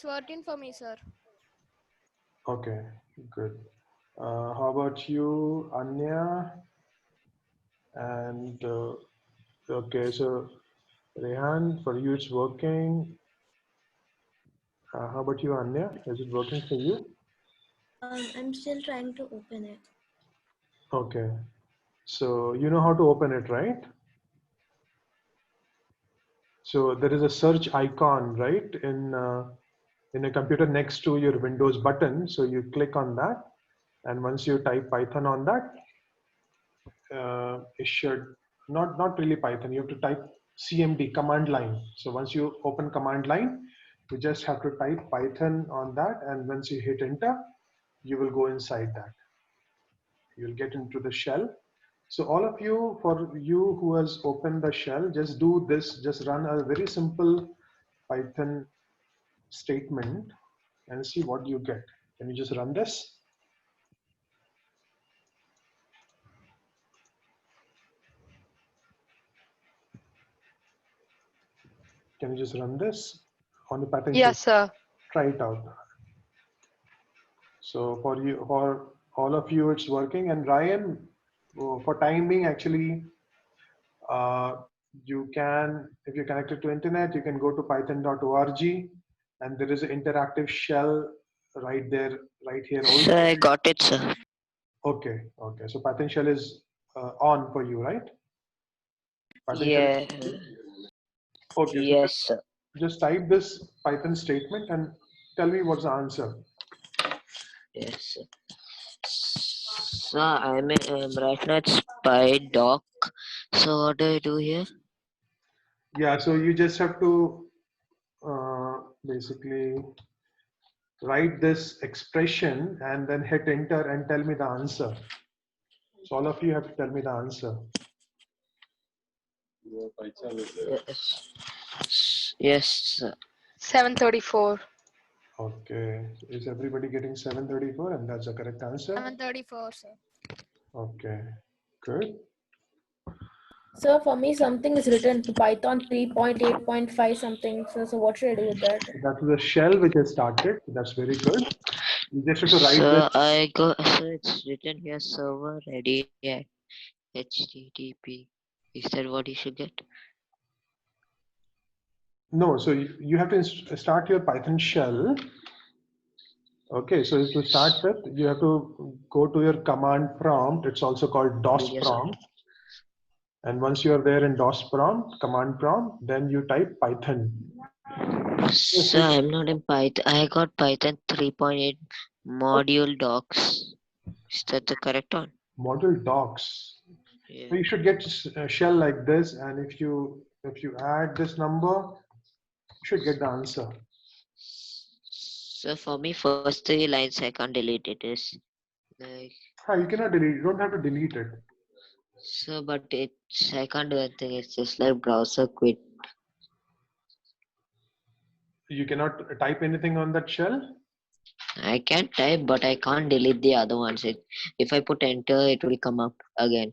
working for me, sir. Okay, good. How about you, Anya? And okay, so Rehan, for you it's working. How about you, Anya? Is it working for you? I'm still trying to open it. Okay, so you know how to open it, right? So there is a search icon, right, in a computer next to your Windows button. So you click on that, and once you type Python on that, it should not really Python. You have to type CMD, command line. So once you open command line, you just have to type Python on that, and once you hit enter, you will go inside that. You'll get into the shell. So all of you, for you who has opened the shell, just do this. Just run a very simple Python statement and see what you get. Can you just run this? Can you just run this on the Python shell? Yes, sir. Try it out. So for you, for all of you, it's working. And Ryan, for time being, actually, you can, if you're connected to internet, you can go to python.org, and there is an interactive shell right there, right here. Also. Sir, I got it, sir. Okay, okay. So Python shell is on for you, right? Python Yeah. shell. Okay. Yes, So sir. just type this Python statement and tell me what's the answer. Yes, sir. So I'm right now it's PyDoc. So what do I do here? Yeah, so you just have to basically write this expression and then hit enter and tell me the answer. So all of you have to tell me the answer. Yes. Yes, sir. 734. Okay, is everybody getting 734? And that's the correct answer. 734, sir. Okay, good. So for me, something is written to Python 3.8.5 something. So what should I do with that? That is a shell which has started. That's very good. You just have to write So this. I go. So it's written here server ready at HTTP. Is that what you should get? No, so you have to start your Python shell. Okay, so to start with, you have to go to your command prompt. It's also called DOS Yes, prompt. And once you are there in DOS prompt, command prompt, then you type Python. So I'm not in Python. I got Python 3.8 module docs. Is that the correct one? Module docs. Yeah. So you should get a shell like this, and if you add this number, you should get the answer. So for me, first 3 lines I can't delete it. Is like You cannot delete. You don't have to delete it. so, but it's I can't do anything. It's just like browser quit. You cannot type anything on that shell. I can type, but I can't delete the other ones. If I put enter, it will come up again.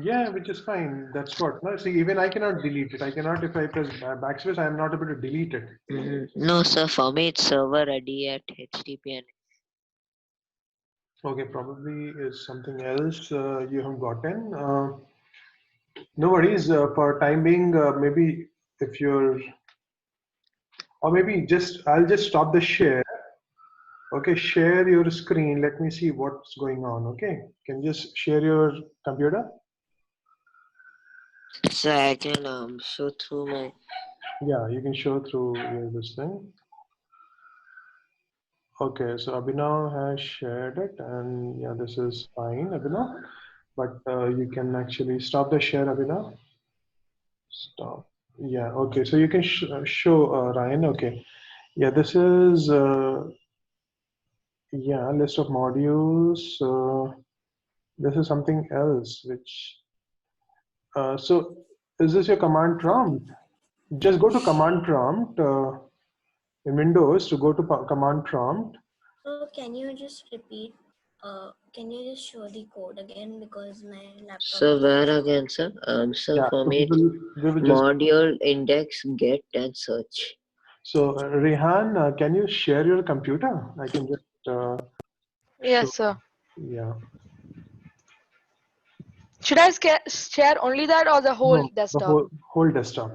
Yeah, which is fine. That's what. No, see, even I cannot delete it. I cannot, if I press backspace, I am not able to delete it. No, sir. For me, it's server ready at HTTP. Okay, probably is something else you have gotten. No worries. For time being, maybe if you're, or maybe just, I'll just stop the share. Okay, share your screen. Let me see what's going on. Okay, can you just share your computer? So I can show through my. Yeah, you can show through this thing. Okay, so Abhinav has shared it, and yeah, this is fine, Abhinav. But you can actually stop the share, Abhinav. Stop. Yeah, okay, so you can show Ryan. Okay, yeah, this is yeah, list of modules. This is something else, which so is this your command prompt? Just go to command prompt in Windows to go to command prompt. So can you just repeat? Can you just show the code again because my laptop. So where again, sir? So Yeah, for so me, we will just module index get and search. So Rehan, can you share your computer? I can just show. Yes, sir. Yeah. Should I share only that or the whole No, the desktop? whole desktop.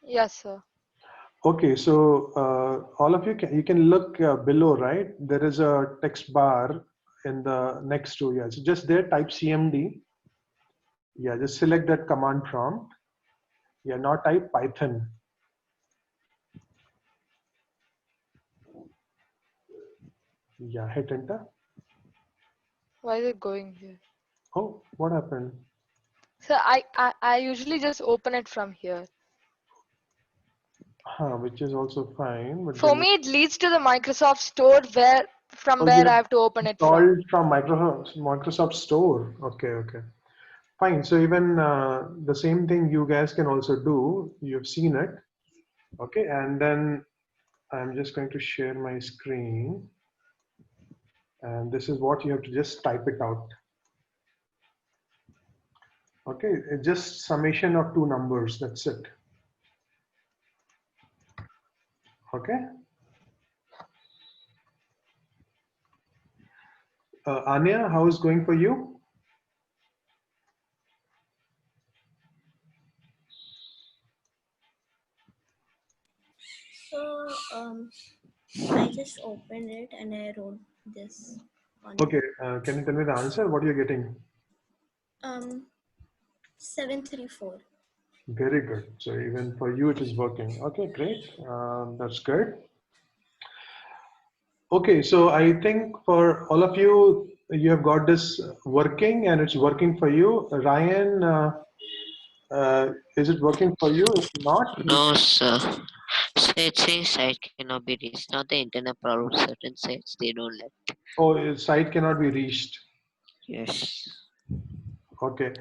Yes, sir. Okay, so all of you can look below, right? There is a text bar in the next to, yeah. So just there, type CMD. Yeah, just select that command prompt. Yeah, now type Python. Yeah, hit enter. Why is it going here? Oh, what happened? So I usually just open it from here. Which is also fine, but For then me, it leads to the Microsoft Store from oh, you where I have have to open it from. installed from Microsoft Store. Okay, okay. Fine. So even the same thing you guys can also do. You've seen it. Okay, and then I'm just going to share my screen. And this is what you have to just type it out. Okay, it's just summation of two numbers. That's it. Okay. Anya, how is going for you? So I just opened it and I wrote this on Okay, it. can you tell me the answer? What are you getting? 734. Very good. So even for you, it is working. Okay, great. That's good. Okay, so I think for all of you, you have got this working and it's working for you. Ryan, is it working for you? If not, No, sir. So it says site cannot be reached. Not the internet problem. Certain sites they don't let. oh, site cannot be reached. Yes. Okay.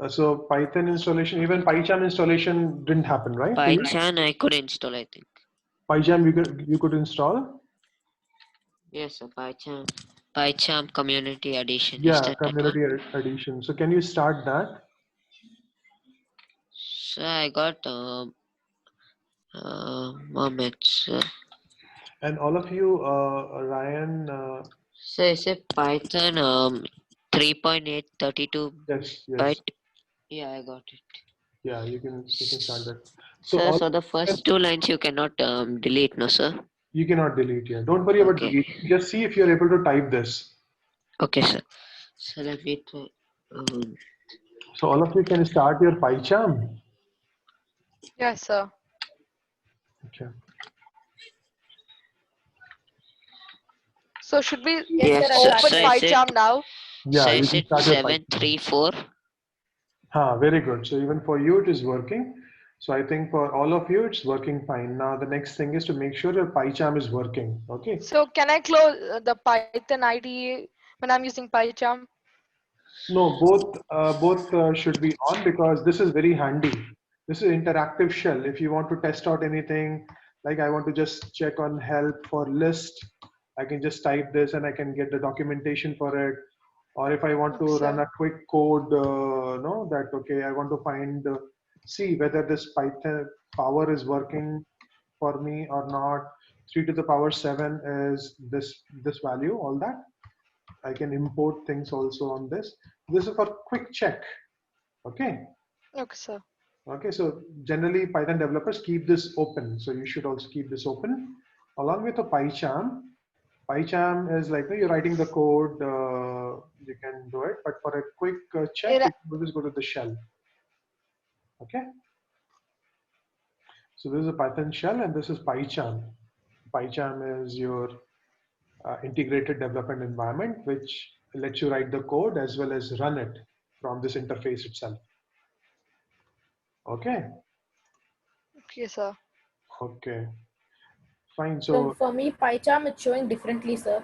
So Python installation, even PyCharm installation didn't happen, right? For you? PyCharm I could install, I think. PyCharm you could install? Yes, sir. PyCharm Community Edition. Is Yeah, that one? community edition. So can you start that? So I got moments. And all of you, Ryan, So is it Python 3.832 yes, yes, byte? Yeah, I got it. yeah, you can start that. So So, all so the first two lines you cannot delete, no, sir? you cannot delete here. Don't worry about Okay. deleting. Just see if you're able to type this. Okay, sir. So let me try. So all of you can start your PyCharm. Yes, sir. Okay. So should we Yes, Yes, sir, I sir. open So started. is it? PyCharm now? So Yeah, you is can it start your PyCharm. 734? Very good. So even for you, it is working. So I think for all of you, it's working fine. Now the next thing is to make sure your PyCharm is working. Okay. So can I close the Python IDE when I'm using PyCharm? No, both should be on because this is very handy. This is interactive shell. If you want to test out anything, like I want to just check on help for list, I can just type this and I can get the documentation for it. Or if I want Okay, to sir. run a quick code, no, that okay, I want to find see whether this Python power is working for me or not. 3 to the power 7 is this value, all that. I can import things also on this. This is for quick check. Okay. Okay, sir. Okay. So generally Python developers keep this open. So you should also keep this open along with a PyCharm. PyCharm is like you're writing the code, you can do it, but for a quick check, It, you can always go to the shell. Okay. So this is a Python shell and this is PyCharm. PyCharm is your integrated development environment, which lets you write the code as well as run it from this interface itself. Okay. okay, sir. Okay. Fine. So So for me, PyCharm is showing differently, sir.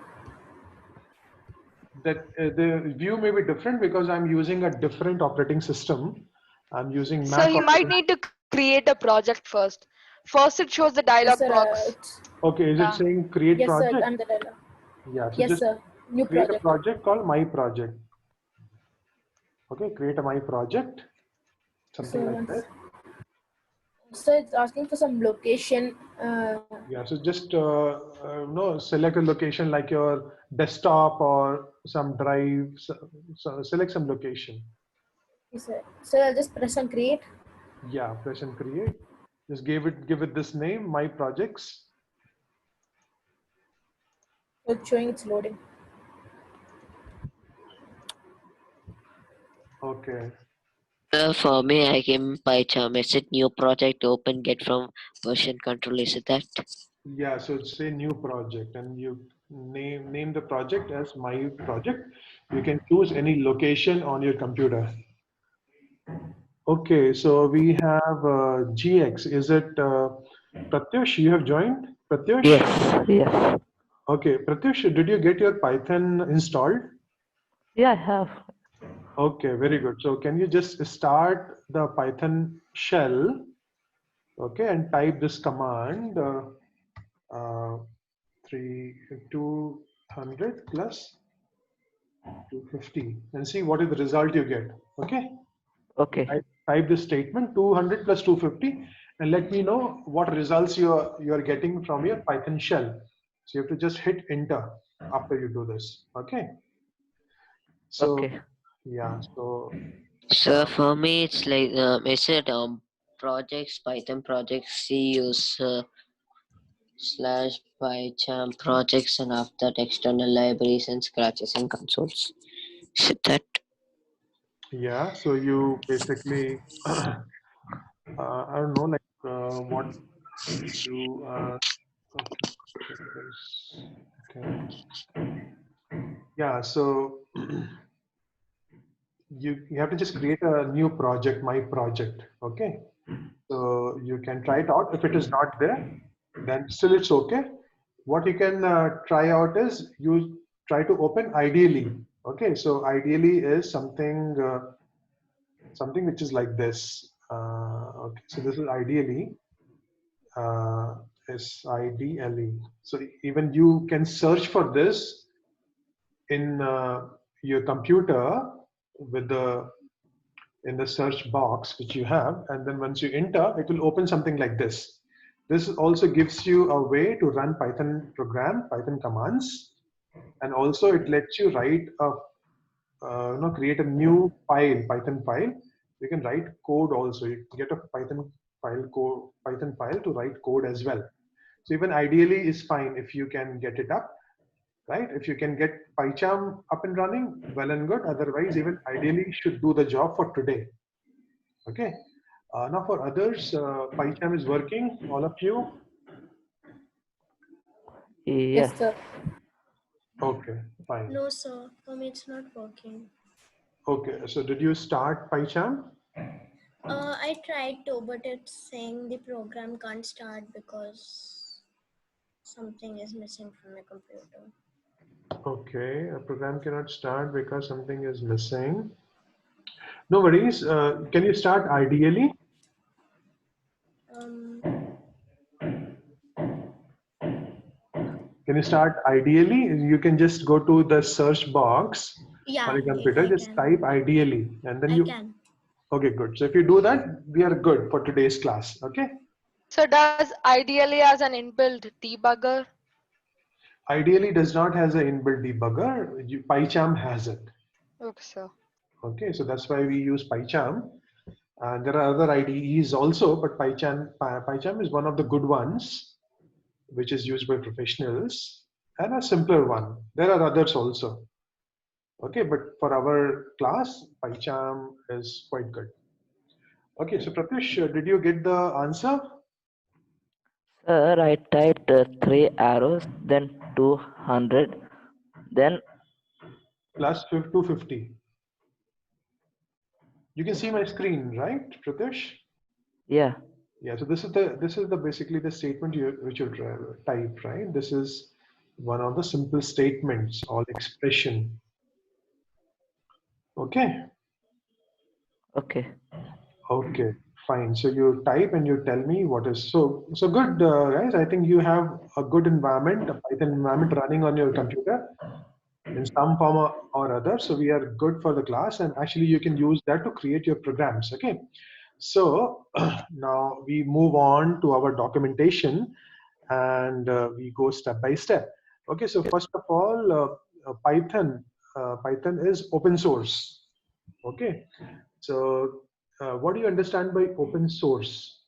that the view may be different because I'm using a different operating system. I'm using So Mac he might operating. need to create a project first. First, it shows the dialog Yes, sir. box. It's Okay. Is Yeah. it saying create yes, sir. project? I'm the dialog. Yeah. So Yes, just sir. New create a project. project called my project. Okay. Create a my project. So Something like once, that. So it's asking for some location. Yeah, so just no, select a location like your desktop or some drive. So select some location. So I'll just press on create. Yeah, press and create. Just give it this name, my projects. So it's showing it's loading. Okay. For me, I came PyCharm. Is it new project open get from version control? Is it that? Yeah, so it's a new project, and you name the project as my project. You can choose any location on your computer. Okay, so we have GX. Is it Pratyush? You have joined, Pratyush? Yes, yes. Okay, Pratyush, did you get your Python installed? Yeah, I have. Okay, very good. So can you just start the Python shell, okay, and type this command uh, 200 plus 250 and see what is the result you get. Okay, Okay. type this statement 200 plus 250 and let me know what results you are getting from your Python shell. So you have to just hit enter after you do this. Okay. So Okay. yeah, so So for me, it's like is it projects Python projects C use slash PyCharm projects and after that external libraries and scratches and consoles. Is it that? yeah, so you basically I don't know, like what you okay, check this. Okay, yeah, so you have to just create a new project, my project. Okay, so you can try it out. If it is not there, then still it's okay. What you can try out is you try to open ideally. Okay, so ideally is something which is like this. Okay, so this is ideally SIDLE. So even you can search for this in your computer with the in the search box which you have, and then once you enter, it will open something like this. This also gives you a way to run Python program, Python commands, and also it lets you write a create a new file, Python file. You can write code also. You can get a Python file to write code as well. So even ideally is fine if you can get it up, right? If you can get PyCharm up and running, well and good. Otherwise, even ideally should do the job for today. Okay. Now for others, PyCharm is working. All of you. Yes. Yes, sir. Okay, fine. No, sir. For me, it's not working. Okay, so did you start PyCharm? I tried to, but it's saying the program can't start because something is missing from my computer. Okay, a program cannot start because something is missing. No worries. Can you start ideally? Um, Can you start ideally? You can just go to the search box on yeah, your computer, I just can. type ideally, and then I you. can. Okay, good. So if you do that, we are good for today's class. Okay. So does ideally as an inbuilt debugger? Ideally does not has an inbuilt debugger. PyCharm has it. Okay, sir. Okay, so that's why we use PyCharm. And there are other IDEs also, but PyCharm is one of the good ones, which is used by professionals, and a simpler one. There are others also. Okay, but for our class, PyCharm is quite good. Okay, so Pratish, did you get the answer? Sir, I typed three arrows, then 200, then Plus 250. You can see my screen, right, Pratish? yeah. Yeah. So this is the basically the statement which you type, right? This is one of the simple statements or expression. Okay. Okay. Okay, fine. So you type and you tell me what is so good, guys. I think you have a good environment, a Python environment running on your computer in some form or other. So we are good for the class, and actually you can use that to create your programs. Okay. So now we move on to our documentation, and we go step by step. Okay, so first of all, Python is open source. Okay, so what do you understand by open source?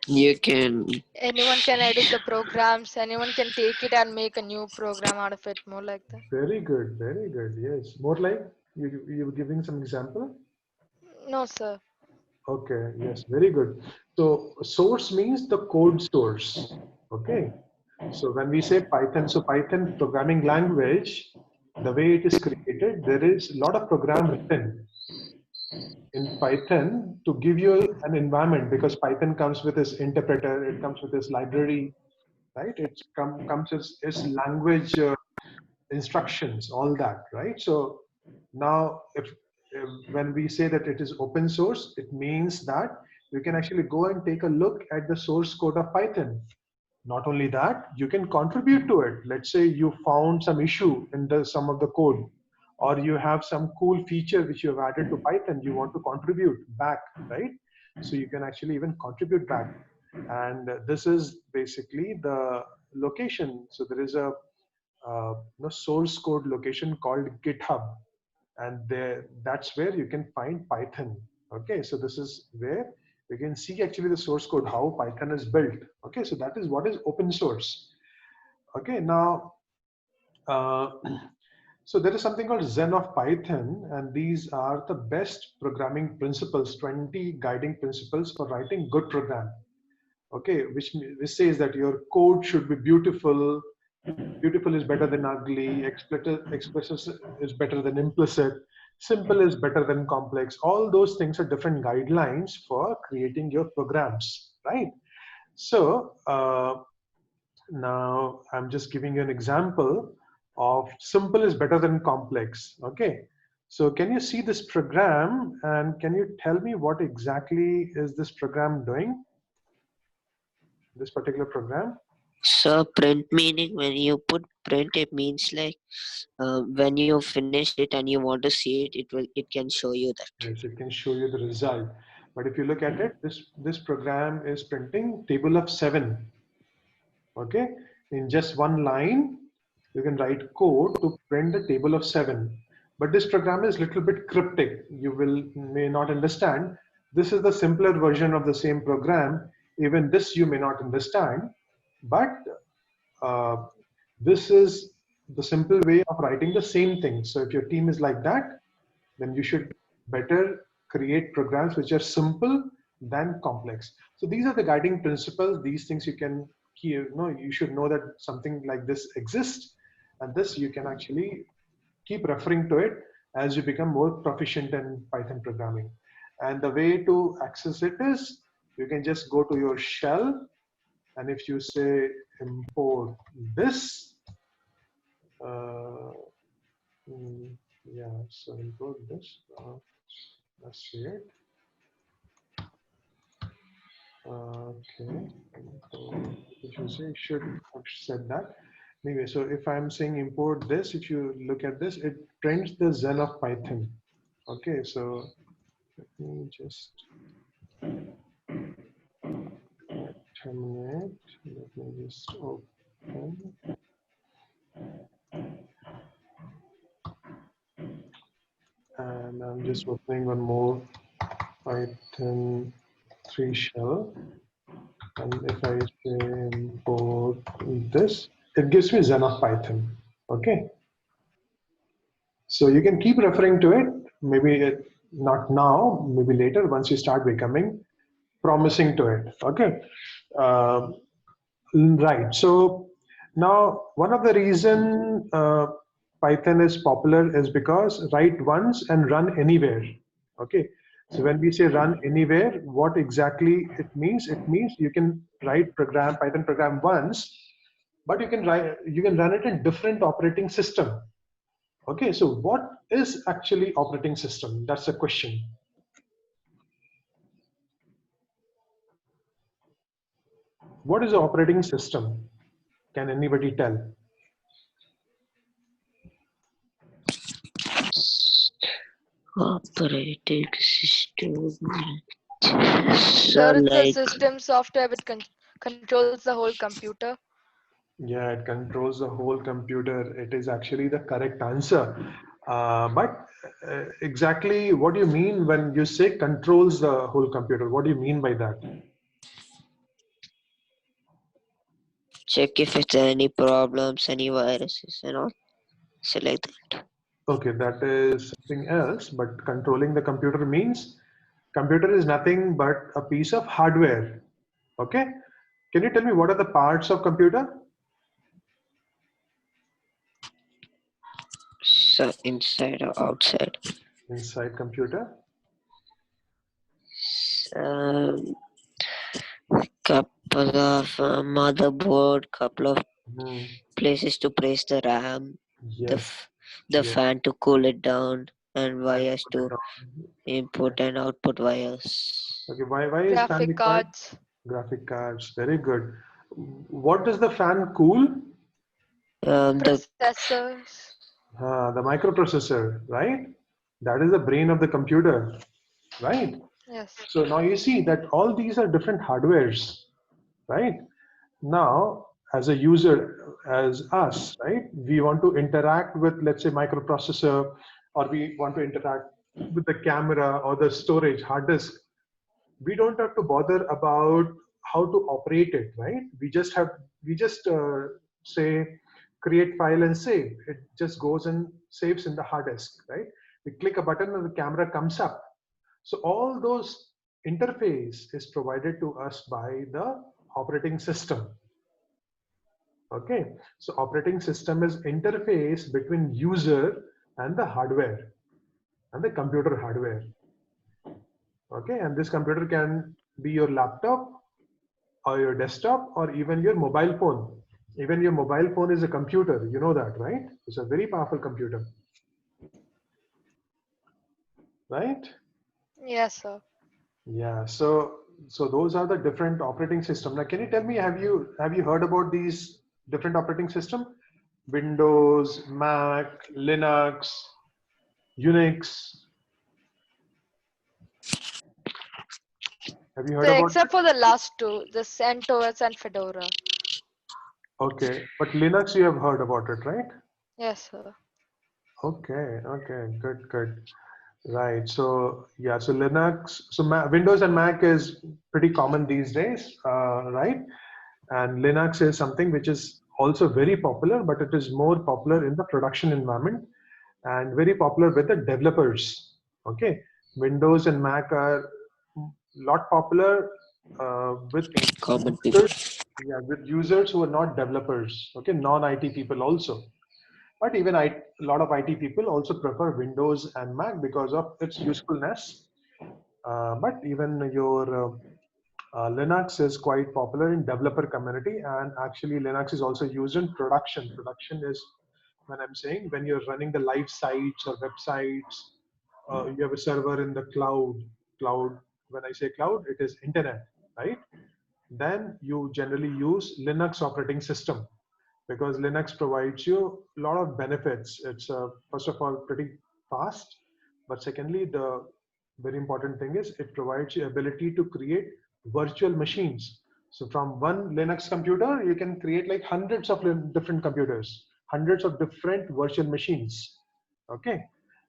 You can. Anyone can edit the programs. Anyone can take it and make a new program out of it. More like that. Very good, very good. Yes, more like you were giving some example. No, sir. Okay, yes, very good. So source means the code source. Okay, so when we say Python, so Python programming language, the way it is created, there is a lot of program written in Python to give you an environment, because Python comes with its interpreter, it comes with its library, right? It comes as its language instructions, all that, right? So now if when we say that it is open source, it means that you can actually go and take a look at the source code of Python. Not only that, you can contribute to it. Let's say you found some issue in some of the code, or you have some cool feature which you have added to Python, you want to contribute back, right? So you can actually even contribute back. And this is basically the location. So there is a source code location called GitHub, and that's where you can find Python. Okay, so this is where you can see actually the source code, how Python is built. Okay, so that is what is open source. Okay, now so there is something called Zen of Python, and these are the best programming principles, 20 guiding principles for writing good program. Okay, which says that your code should be beautiful. Beautiful is better than ugly. Explicit is better than implicit. Simple is better than complex. All those things are different guidelines for creating your programs, right? So now I'm just giving you an example of simple is better than complex. Okay. So can you see this program, and can you tell me what exactly is this program doing? This particular program? So print meaning, when you put print, it means like when you finished it and you want to see it, it can show you that. Yes, it can show you the result. But if you look at it, this program is printing table of 7. Okay, in just one line, you can write code to print the table of 7. But this program is a little bit cryptic. You may not understand. This is the simpler version of the same program. Even this you may not understand. But this is the simple way of writing the same thing. So if your team is like that, then you should better create programs which are simple than complex. So these are the guiding principles. These things you can, you should know that something like this exists, and this you can actually keep referring to it as you become more proficient in Python programming. And the way to access it is you can just go to your shell, and if you say import this, yeah, so import this. Let's see it. Okay, if you say, should have said that. Anyway, so if I'm saying import this, if you look at this, it prints the Zen of Python. Okay, so let me just terminate. Let me just open. And I'm just opening one more Python 3 shell. And if I say import this, it gives me Zen of Python. Okay. So you can keep referring to it. Maybe not now, maybe later once you start becoming promising to it. Okay. Right. So now one of the reason Python is popular is because write once and run anywhere. Okay. So when we say run anywhere, what exactly it means? It means you can write Python program once, but you can run it in different operating system. Okay, so what is actually operating system? That's the question. What is the operating system? Can anybody tell? Operating system. Sir, So it's a like system software which controls the whole computer. Yeah, it controls the whole computer. It is actually the correct answer. But exactly what do you mean when you say controls the whole computer? What do you mean by that? check if it's any problems, any viruses and all. So like that. Okay, that is something else, but controlling the computer means computer is nothing but a piece of hardware. Okay, can you tell me what are the parts of computer? So inside or outside. Inside computer? Um, couple of motherboard, couple of Hmm. places to place the RAM, the Yes, the yes. fan to cool it down, and Fan to wires put it to on. input and output wires. Okay, why is fan Graphic required? cards, Graphic cards, very good. What does the fan cool? The processors. The microprocessor, right? That is the brain of the computer, right? Yes. So now you see that all these are different hardwares, right? Now, as a user, as us, right, we want to interact with, let's say, microprocessor, or we want to interact with the camera or the storage hard disk. We don't have to bother about how to operate it, right? We just say create file and save. It just goes and saves in the hard disk, right? We click a button and the camera comes up. So all those interface is provided to us by the operating system. Okay, so operating system is interface between user and the hardware and the computer hardware. Okay, and this computer can be your laptop or your desktop or even your mobile phone. Even your mobile phone is a computer, you know that, right? It's a very powerful computer, right? Yes, sir. Yeah, so those are the different operating system. Now, can you tell me, have you heard about these different operating system? Windows, Mac, Linux, Unix. Have you heard So about except it? for the last two, the CentOS and Fedora. Okay, but Linux you have heard about it, right? Yes, sir. Okay, okay, good, good. Right. So yeah, so Linux, so Windows and Mac is pretty common these days, right? And Linux is something which is also very popular, but it is more popular in the production environment and very popular with the developers. Okay, Windows and Mac are lot popular with common people. users, yeah, with users who are not developers. Okay, non-IT people also. But even a lot of IT people also prefer Windows and Mac because of its usefulness. But even your Linux is quite popular in developer community, and actually Linux is also used in production. Production is when I'm saying when you're running the live sites or websites, you have a server in the cloud. Cloud, when I say cloud, it is internet, right? Then you generally use Linux operating system because Linux provides you a lot of benefits. It's first of all pretty fast, but secondly, the very important thing is it provides you ability to create virtual machines. So from one Linux computer, you can create like hundreds of different computers, hundreds of different virtual machines. Okay,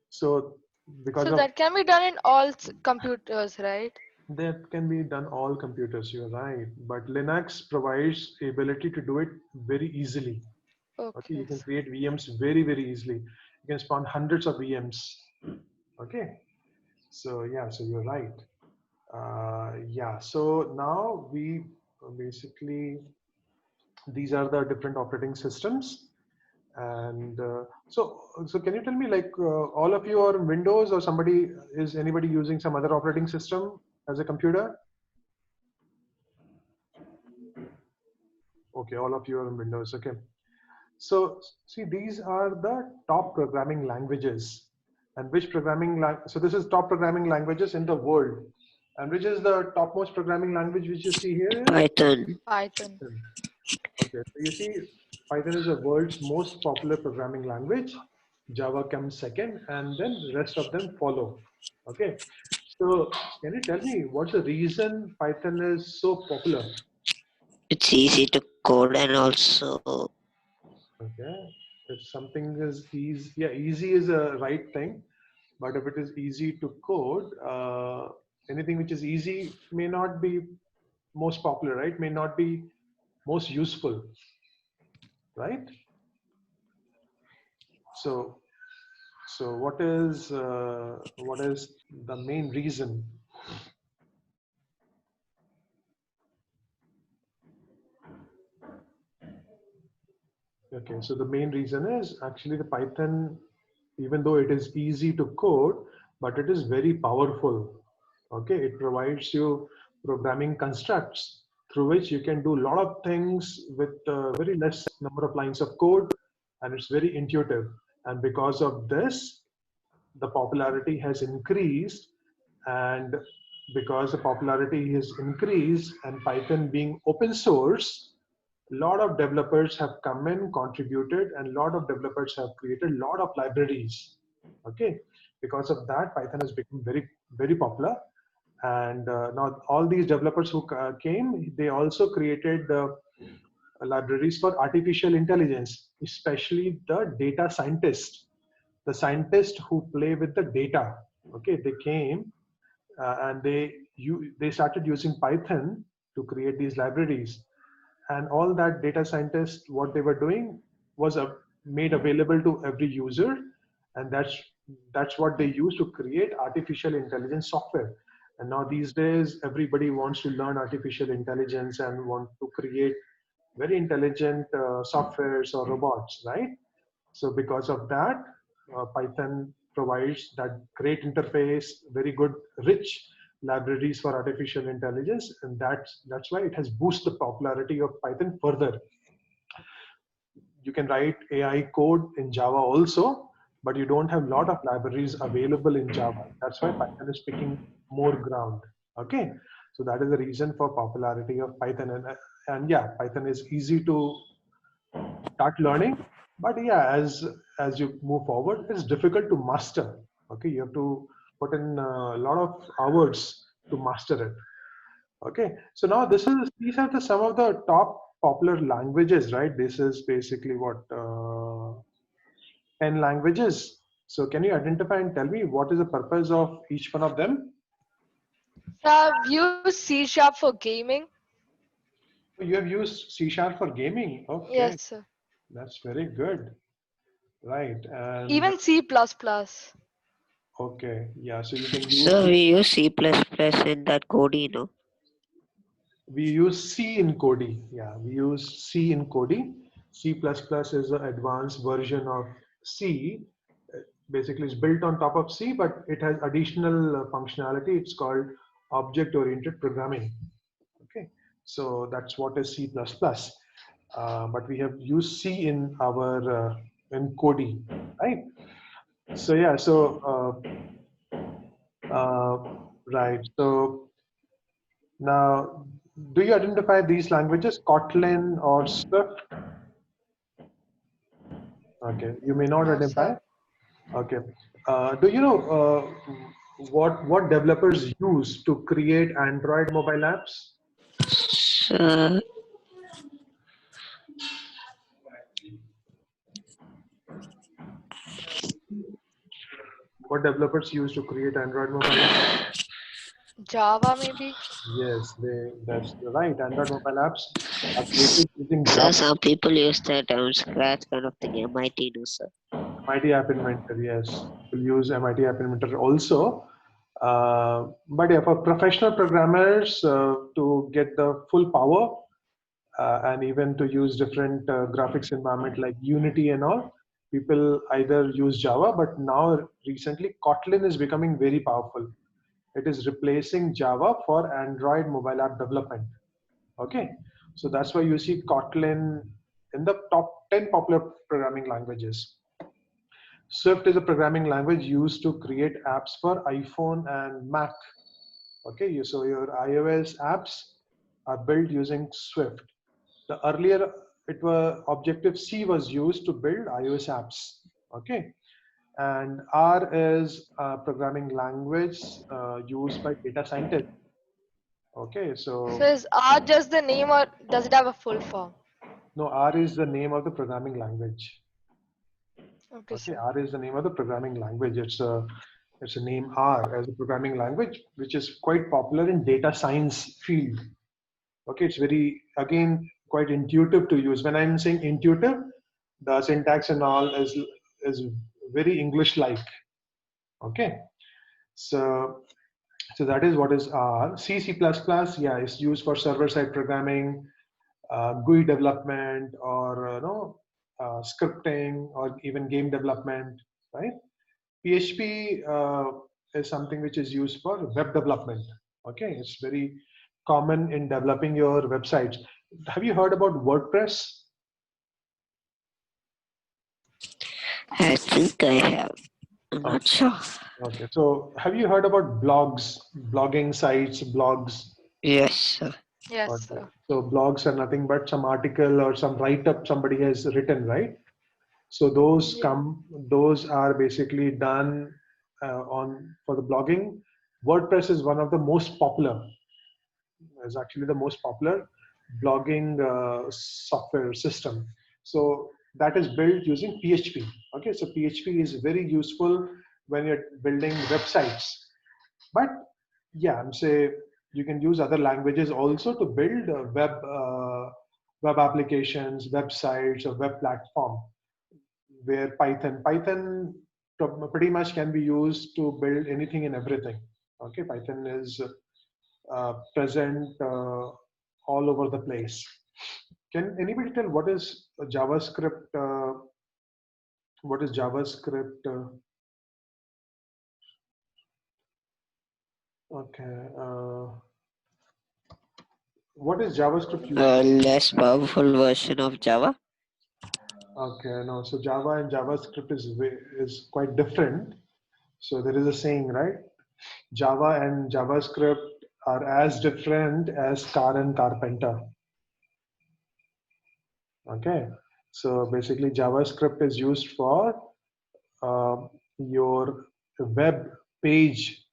so because So of that can be done in all computers, right? that can be done all computers, you're right, but Linux provides the ability to do it very easily. Okay, you Okay. can create VMs very, very easily. You can spawn hundreds of VMs. Okay, so yeah, so you're right. Yeah, so now we basically, these are the different operating systems. And so can you tell me like all of you are Windows or is anybody using some other operating system as a computer? Okay, all of you are on Windows. Okay. So see, these are the top programming languages. And which so this is top programming languages in the world. And which is the topmost programming language which you see here is Python. Python. Python. Okay, so you see Python is the world's most popular programming language. Java comes second, and then rest of them follow. Okay. So can you tell me what's the reason Python is so popular? It's easy to code and also Okay. If something is easy, yeah, easy is a right thing. But if it is easy to code, anything which is easy may not be most popular, right? May not be most useful, right? So, so what is the main reason? Okay, so the main reason is actually the Python, even though it is easy to code, but it is very powerful. Okay, it provides you programming constructs through which you can do a lot of things with very less number of lines of code, and it's very intuitive. And because of this, the popularity has increased, and because the popularity has increased and Python being open source, a lot of developers have come in, contributed, and a lot of developers have created a lot of libraries. Okay, because of that, Python has become very popular. And now all these developers who came, they also created libraries for artificial intelligence, especially the data scientists, the scientists who play with the data. Okay, they came and they started using Python to create these libraries, and all that data scientists, what they were doing was made available to every user, and that's what they use to create artificial intelligence software. And now these days everybody wants to learn artificial intelligence and want to create very intelligent softwares or robots, right? So because of that, Python provides that great interface, very good, rich libraries for artificial intelligence, and that's why it has boosted the popularity of Python further. You can write AI code in Java also, but you don't have a lot of libraries available in Java. That's why Python is picking more ground. Okay, so that is the reason for popularity of Python, and yeah, Python is easy to start learning, but yeah, as you move forward, it's difficult to master. Okay, you have to put in a lot of hours to master it. Okay, so now these are some of the top popular languages, right? This is basically what 10 languages. So can you identify and tell me what is the purpose of each one of them? So I've used C Sharp for gaming. You have used C Sharp for gaming. Okay, Yes, sir. that's very good. Right, and Even C++. okay, yeah, so you can use so we use C++ in that code, you know. we use C in Kodi. Yeah, we use C in Kodi. C++ is an advanced version of C. Basically, it's built on top of C, but it has additional functionality. It's called object-oriented programming. Okay, so that's what is C++. But we have used C in our in Kodi, right? So yeah, right. So now, do you identify these languages, Kotlin or Swift? Okay, you may not No, identify. sir. Okay. Do you know what developers use to create Android mobile apps? So, What developers use to create Android mobile apps? Java, maybe. Yes, that's right. Android mobile apps are created using so Java. some people use that scratch kind of thing, MIT do so. MIT App Inventor, yes. People use MIT App Inventor also. But yeah, for professional programmers to get the full power and even to use different graphics environment like Unity and all, people either use Java, but now recently Kotlin is becoming very powerful. It is replacing Java for Android mobile app development. Okay, so that's why you see Kotlin in the top 10 popular programming languages. Swift is a programming language used to create apps for iPhone and Mac. Okay, so your iOS apps are built using Swift. The earlier it was Objective C was used to build iOS apps. Okay, And R is a programming language used by data scientists. Okay, So so is R just the name or does it have a full form? no, R is the name of the programming language. Okay, Okay, sir. R is the name of the programming language. It's a name R as a programming language, which is quite popular in data science field. Okay, it's very, again, quite intuitive to use. When I'm saying intuitive, the syntax and all is very English like. Okay, so that is what is R. C++, yeah, is used for server-side programming, GUI development, or scripting, or even game development, right? PHP is something which is used for web development. Okay, it's very common in developing your websites. Have you heard about WordPress? I think I have. I'm Oh, not sure. okay. So have you heard about blogs, blogging sites, blogs? Yes, sir. Yes, Okay. sir. So blogs are nothing but some article or some write-up somebody has written, right? So Yeah. those are basically done on for the blogging. WordPress is one of the most popular. Is actually the most popular blogging software system. So that is built using PHP. Okay, so PHP is very useful when you're building websites. But yeah, I'm say you can use other languages also to build web applications, websites, or web platform. Where Python pretty much can be used to build anything and everything. Okay, Python is present all over the place. Can anybody tell what is JavaScript? What is JavaScript? Okay. What is JavaScript used A for? less powerful version of Java. Okay, no. So Java and JavaScript is quite different. So there is a saying, right? Java and JavaScript are as different as car and carpenter. Okay. So basically, JavaScript is used for uh, your web page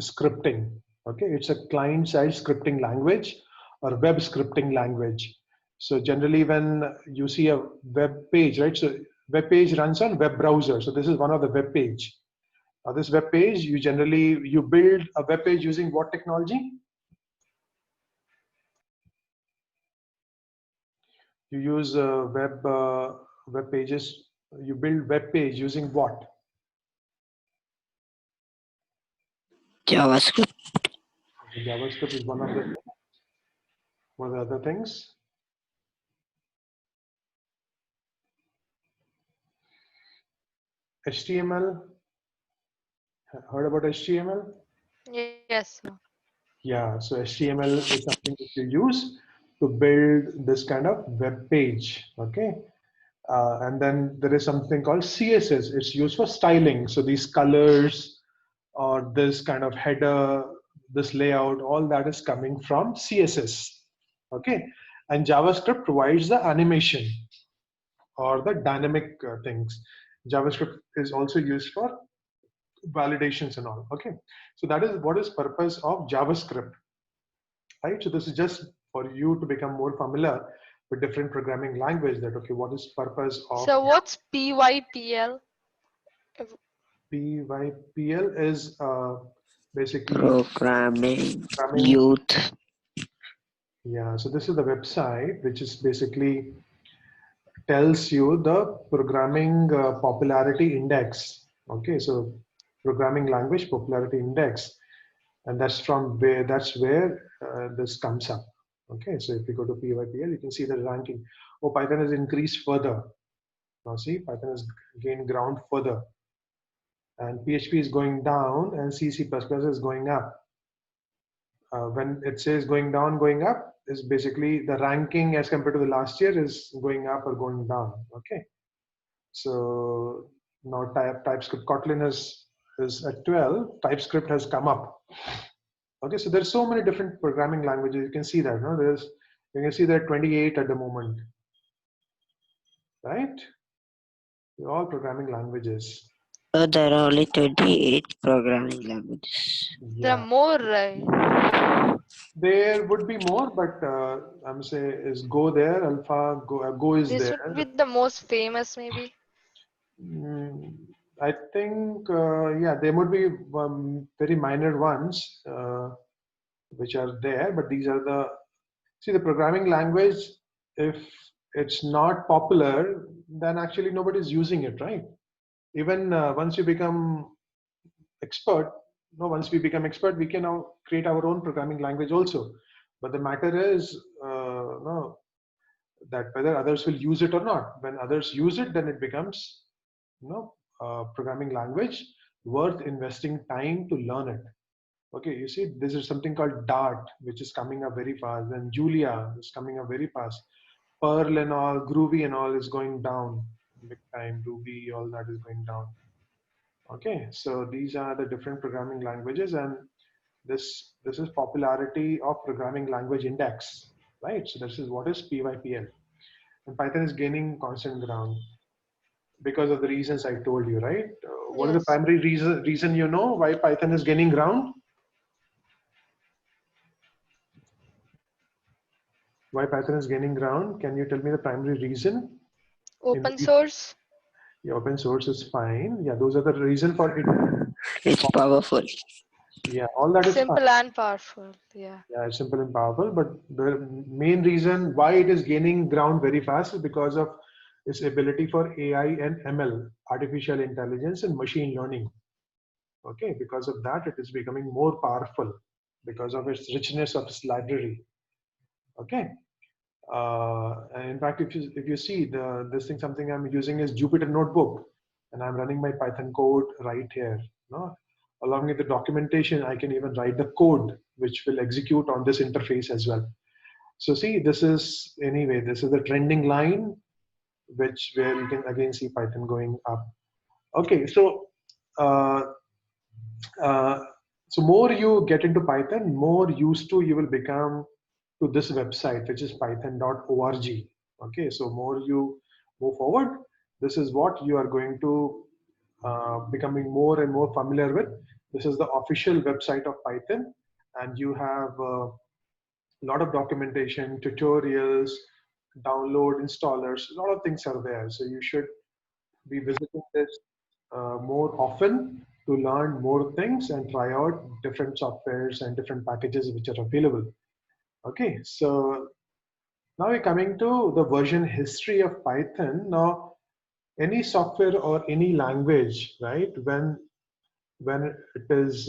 scripting. Okay, it's a client-side scripting language or web scripting language. So generally, when you see a web page, right? So web page runs on web browser. So this is one of the web page. This web page, you build a web page using what technology? You use web pages. You build web page using what? JavaScript. Okay, JavaScript is one of the other things. HTML. Heard about HTML? Yes, sir. Yeah, so HTML is something that you use to build this kind of web page. Okay. And then there is something called CSS. It's used for styling. So these colors or this kind of header, this layout, all that is coming from CSS. Okay. And JavaScript provides the animation or the dynamic things. JavaScript is also used for validations and all. Okay. So that is what is purpose of JavaScript, right? So this is just for you to become more familiar with different programming language that, okay, what is purpose of So what's PYPL? PYPL is basically Programming programming. Youth. Yeah, so this is the website, which is basically tells you the programming popularity index. Okay, so programming language popularity index, and that's where this comes up. Okay, so if you go to PYPL, you can see the ranking. Oh, Python has increased further. Now see, Python has gained ground further, and PHP is going down, and C++ is going up. When it says going down, going up is basically the ranking as compared to the last year is going up or going down. Okay, so now TypeScript Kotlin is at 12. TypeScript has come up. Okay, so there's so many different programming languages. You can see that. No, you can see there are 28 at the moment, right? They're all programming languages. There are only 28 programming languages. There are Yeah, more, right? there would be more, but I'm say is Go there, Alpha, Go is This there. would be the most famous, maybe. Mm, I think, yeah, there would be very minor ones which are there, but these are the, see, the programming language, if it's not popular, then actually nobody's using it, right? Even once you become expert, no, once we become expert, we can now create our own programming language also. But the matter is, no, that whether others will use it or not. When others use it, then it becomes, programming language worth investing time to learn it. Okay, you see, this is something called Dart, which is coming up very fast. Then Julia is coming up very fast. Perl and all, Groovy and all is going down big time. Ruby, all that is going down. Okay, so these are the different programming languages, and this is popularity of programming language index, right? So this is what is PYPL, and Python is gaining constant ground because of the reasons I told you, right? What is the Yes. primary reason you know why Python is gaining ground? Why Python is gaining ground? Can you tell me the primary reason? Open source. Yeah, open source is fine. Yeah, those are the reason for it. It's powerful. Yeah, all that is fine. Simple and powerful. Yeah. Yeah, it's simple and powerful. But the main reason why it is gaining ground very fast is because of its ability for AI and ML, artificial intelligence and machine learning. Okay, because of that, it is becoming more powerful because of its richness of its library. Okay. And in fact, if you see this thing, something I'm using is Jupyter Notebook, and I'm running my Python code right here. No, along with the documentation, I can even write the code which will execute on this interface as well. So see, this is anyway, this is the trending line, which where you can again see Python going up. Okay, so uh, uh, so more you get into Python, more used to you will become to this website, which is python.org. Okay, so more you move forward, this is what you are going to becoming more and more familiar with. This is the official website of Python, and you have a lot of documentation, tutorials, download installers, a lot of things are there. So you should be visiting this more often to learn more things and try out different softwares and different packages which are available. Okay, so now we're coming to the version history of Python. Now, any software or any language, right? When it is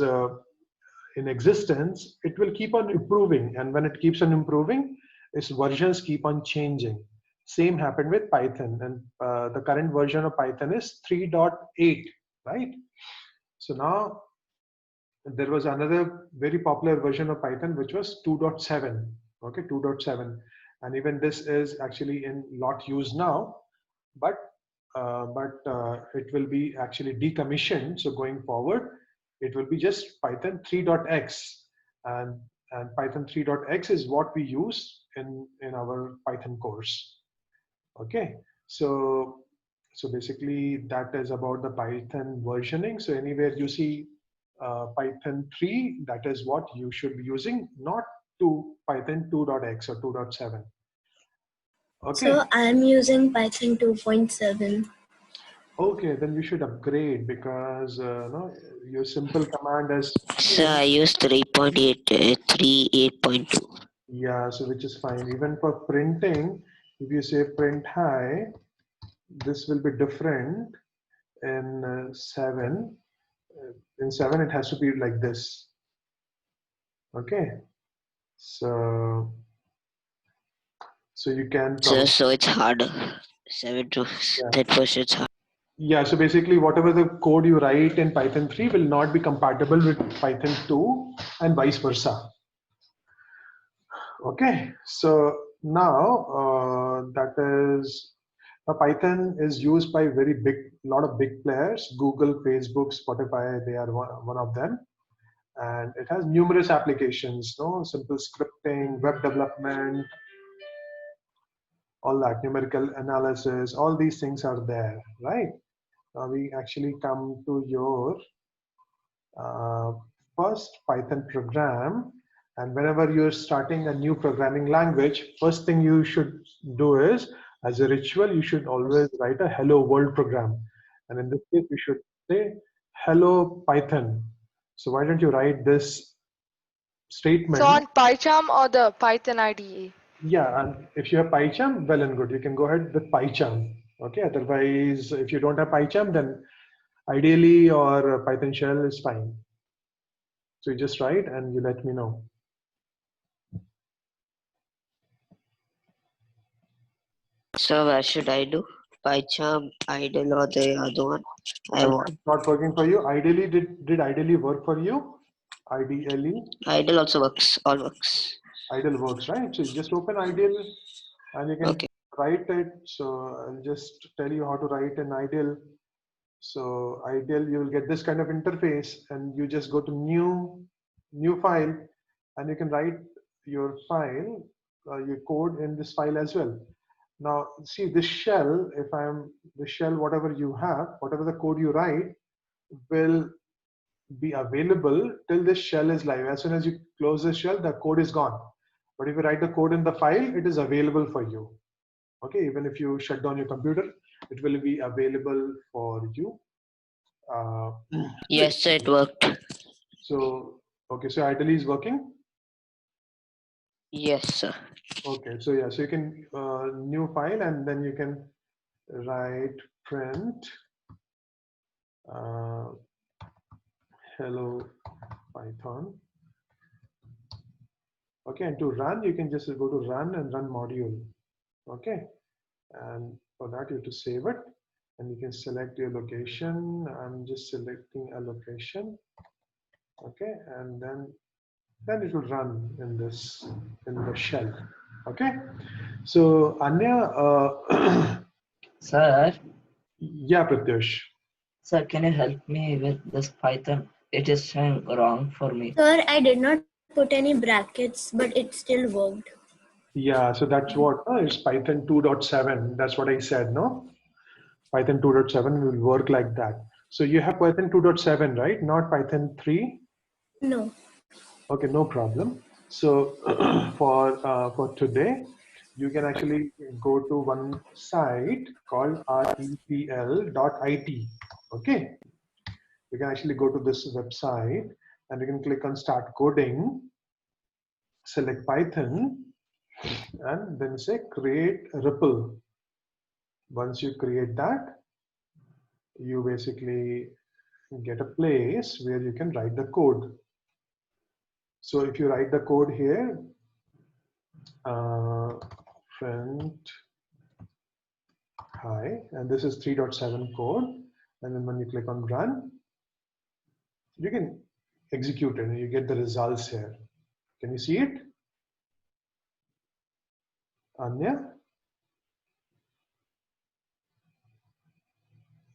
in existence, it will keep on improving, and when it keeps on improving, its versions keep on changing. Same happened with Python, and the current version of Python is 3.8, right? So now there was another very popular version of Python which was 2.7. Okay, 2.7, and even this is actually in lot used now, but it will be actually decommissioned. So going forward, it will be just Python 3.x, and Python 3.x is what we use in our Python course. Okay, so basically that is about the Python versioning. So anywhere you see Python 3, that is what you should be using, not to Python 2.x or 2.7. Okay. So I'm using Python 2.7. Okay, then you should upgrade because no, your simple command is So I use 3.8, 8.2. yeah, so which is fine. Even for printing, if you say print hi, this will be different in 7. In 7, it has to be like this. Okay, so you can probably, So it's harder. 7 to yeah. that version it's hard. Yeah, so basically whatever the code you write in Python 3 will not be compatible with Python 2 and vice versa. Okay, so now that is Python is used by very big, lot of big players. Google, Facebook, Spotify, they are one of them, and it has numerous applications. No, simple scripting, web development, all that, numerical analysis, all these things are there, right? Now we actually come to your first Python program. And whenever you're starting a new programming language, first thing you should do is, as a ritual, you should always write a hello world program. And in this case, we should say hello Python. So why don't you write this So statement? on PyCharm or the Python IDE? Yeah, and if you have PyCharm, well and good. You can go ahead with PyCharm. Okay, otherwise, if you don't have PyCharm, then ideally or Python shell is fine. So you just write and you let me know. So where should I do? PyCharm, idle, or the other one? I want It's not working for you. Ideally, did ideally work for you? Ideally, idle also works. All works. ideal works, right? So you just open ideal and you can Okay. write it. So I'll just tell you how to write an ideal. So ideal, you will get this kind of interface, and you just go to new file, and you can write your file, your code in this file as well. Now, see this shell. If I'm the shell, whatever you have, whatever the code you write, will be available till this shell is live. As soon as you close the shell, the code is gone. But if you write the code in the file, it is available for you. Okay, even if you shut down your computer, it will be available for you. Yes, it worked. So, okay, so ideally is working. Yes, sir. Okay, so yeah, so you can new file, and then you can write print hello Python. Okay, and to run, you can just go to run and run module. Okay, and for that you have to save it, and you can select your location. I'm just selecting a location. Okay, and then it will run in this in the shell. Okay, so Anya, Sir, yeah, Pratyush. sir, can you help me with this Python? It is showing wrong for me. Sir, I did not put any brackets, but it still worked. Yeah, so that's what it's Python 2.7. That's what I said, no? Python 2.7 will work like that. So you have Python 2.7, right? Not Python 3. No. Okay, no problem. So for today, you can actually go to one site called repl.it. Okay, you can actually go to this website and you can click on Start Coding, select Python, and then say Create Ripple. Once you create that, you basically get a place where you can write the code. So if you write the code here, print hi, and this is 3.7 code, and then when you click on run, you can execute it and you get the results here. Can you see it? Anya,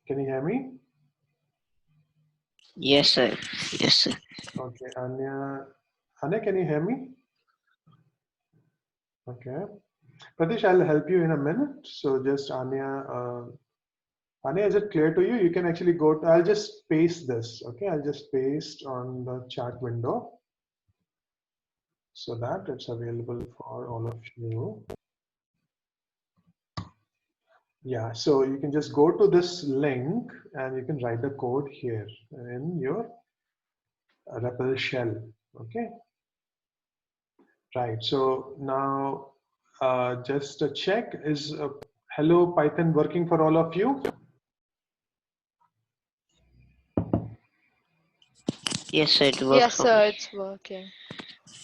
can you hear me? Yes, sir. Yes, sir. Okay, Anya, can you hear me? Okay, Pratish, I'll help you in a minute. So just Anya, is it clear to you? You can actually go to, I'll just paste this. Okay, I'll just paste on the chat window so that it's available for all of you. Yeah, so you can just go to this link and you can write the code here in your REPL shell. Okay, right. So now just a check, is hello Python working for all of you? Yes, sir. It works Yes, for sir, me. it's working.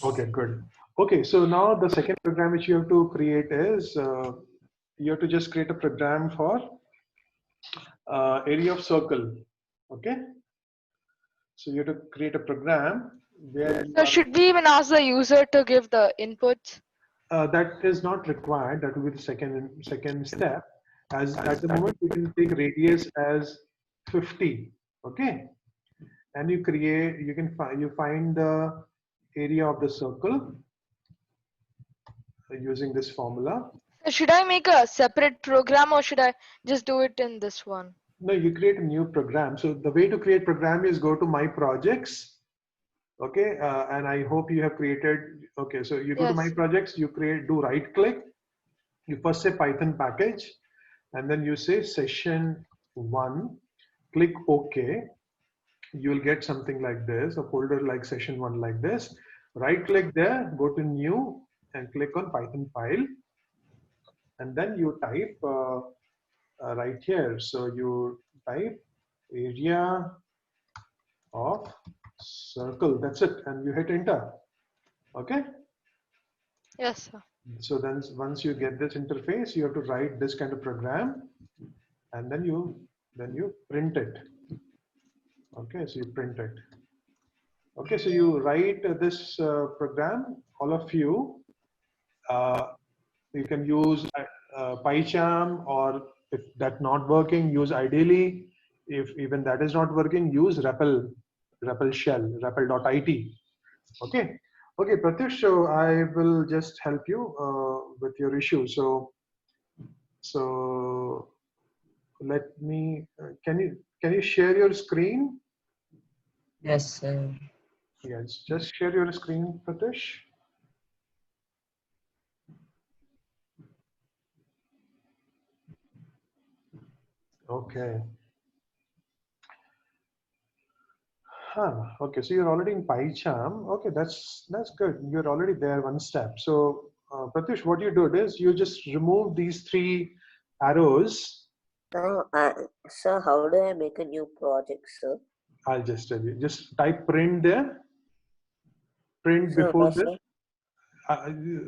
Okay, good. Okay, so now the second program which you have to create is you have to just create a program for area of circle. Okay, so you have to create a program where you So are, should we even ask the user to give the inputs? that is not required. That will be the second step. As at the moment, you can take radius as 50. Okay, and you create. You find the area of the circle using this formula. So should I make a separate program or should I just do it in this one? No, you create a new program. So the way to create program is go to my projects. Okay, and I hope you have created. Okay, so you go to my Yes. projects, you do right click, you first say Python package, and then you say session 1, click OK. You will get something like this, a folder like session 1 like this. Right click there, go to new and click on Python file, and then you type right here. So you type area of circle, that's it, and you hit enter. Okay, Yes, sir. so then once you get this interface, you have to write this kind of program, and then you print it. Okay, so you print it. Okay, so you write this program, all of you. You can use PyCharm, or if that's not working, use ideally. If even that is not working, use REPL shell, REPL.it. Okay, okay, Pratyush. So I will just help you with your issue. So let me. Can you share your screen? Yes, sir. Yes, just share your screen, Pratyush. Okay. Huh. Okay, so you're already in PyCharm. Okay, that's good. You're already there one step. So, Pratyush, what you did is you just remove these 3 arrows. Now, sir, how do I make a new project, sir? I'll just tell you. Just type print there. Print Sir, before this. sir.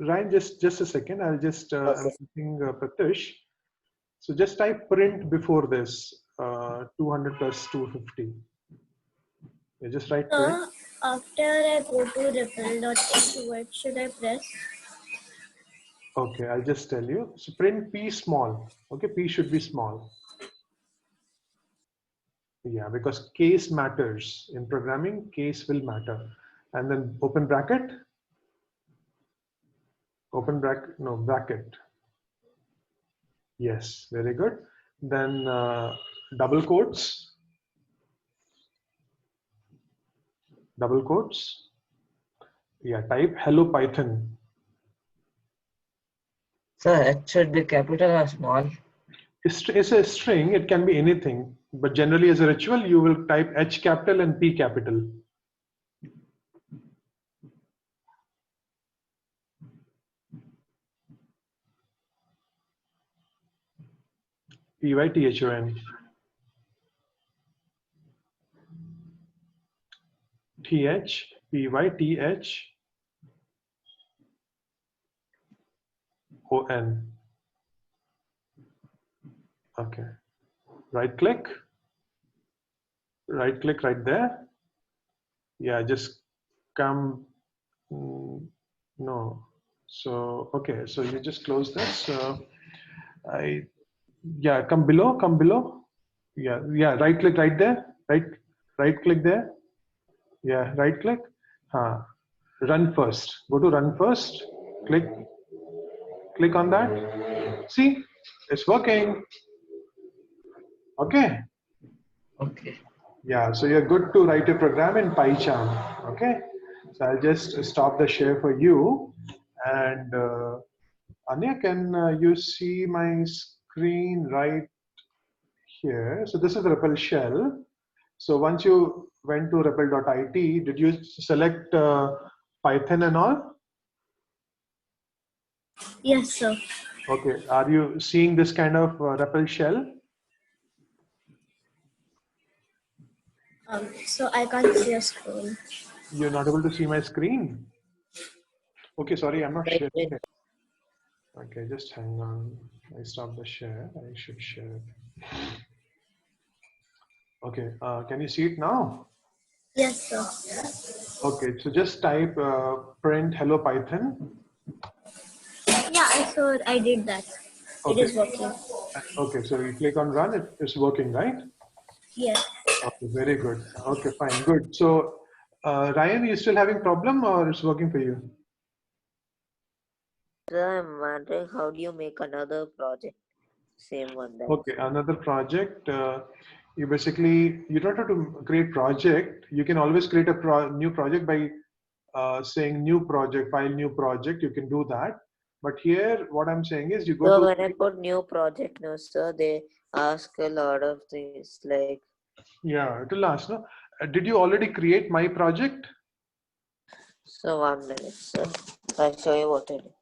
Ryan, just a second. I'll just I'm Okay. using Pratyush. So just type print before this. 200 plus 250. You just write print. After I go to repl.it, what should I press? Okay, I'll just tell you. So print P small. Okay, P should be small. Yeah, because case matters. In programming, case will matter. And then open bracket, no, bracket. Yes, very good. Then double quotes, double quotes. Yeah, type hello Python. Sir, it should be capital or small. It's a string, it can be anything. But generally as a ritual, you will type H capital and P capital. Python. Python. Okay. Right click right there. Yeah, just come. No. So, okay. So you just close this. Yeah, come below. Yeah, right click right there. Right click there. Yeah, right click. Run first. Go to run first. Click on that. See, it's working. Okay. Okay. Yeah, so you're good to write a program in PyCharm. Okay. So I'll just stop the share for you. And Anya, can you see my screen right here? So this is the REPL shell. So once you went to REPL.it, did you select Python and all? Yes, sir. Okay. Are you seeing this kind of REPL shell? So I can't see a screen. You're not able to see my screen? Okay, sorry, I'm not sharing it. Okay, just hang on. I stopped the share. I should share it. Okay, can you see it now? Yes, sir. Okay, so just type print hello Python. Yeah, I saw. I did that. It Okay, is working. okay, so you click on run, it's working, right? Yes. Okay, very good. Okay, fine, good. So Ryan, are you still having problem or it's working for you? Sir, I'm wondering how do you make another project? Same one. Then. Okay, another project. You basically, you don't have to create project. You can always create a new project by saying new project, file new project. You can do that. But here, what I'm saying is you go So to, when I put new project, no sir, they ask a lot of things like. yeah, it will ask, no? Did you already create my project? So 1 minute, sir. I'll show you what I did.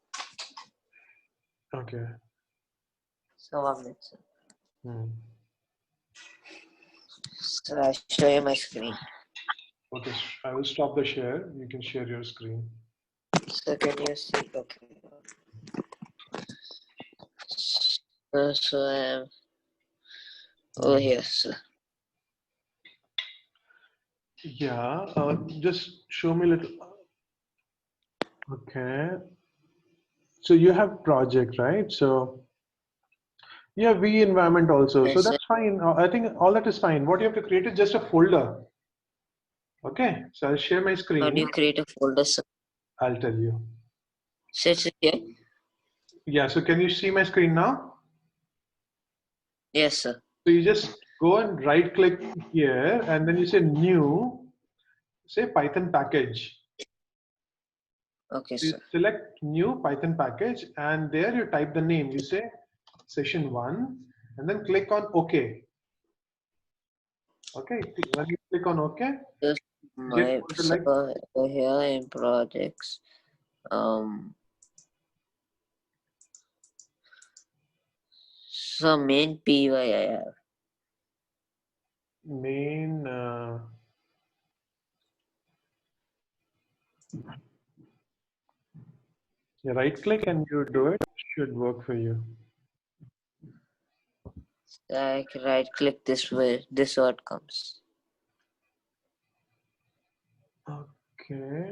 Okay. So 1 minute, sir. Hmm. So I'll show you my screen. Okay, I will stop the share. You can share your screen. So can you see? Okay. So I'm over here, sir. Yeah, just show me a little. Okay. So you have project, right? So yeah, V environment also. So Yes, sir. that's fine. I think all that is fine. What you have to create is just a folder. Okay. So I'll share my How do screen. you create a folder, sir? I'll tell you. So it's here? Yeah. So can you see my screen now? Yes, sir. So you just go and right click here and then you say new, say Python package. Okay, So you sir. select new Python package and there you type the name. You say session 1 and then click on OK. Okay. When you click on OK, Just you get my folder so like over here in projects. So main py I have. main. You right click and you do it. Should work for you. So I can right click this way. This word comes. Okay.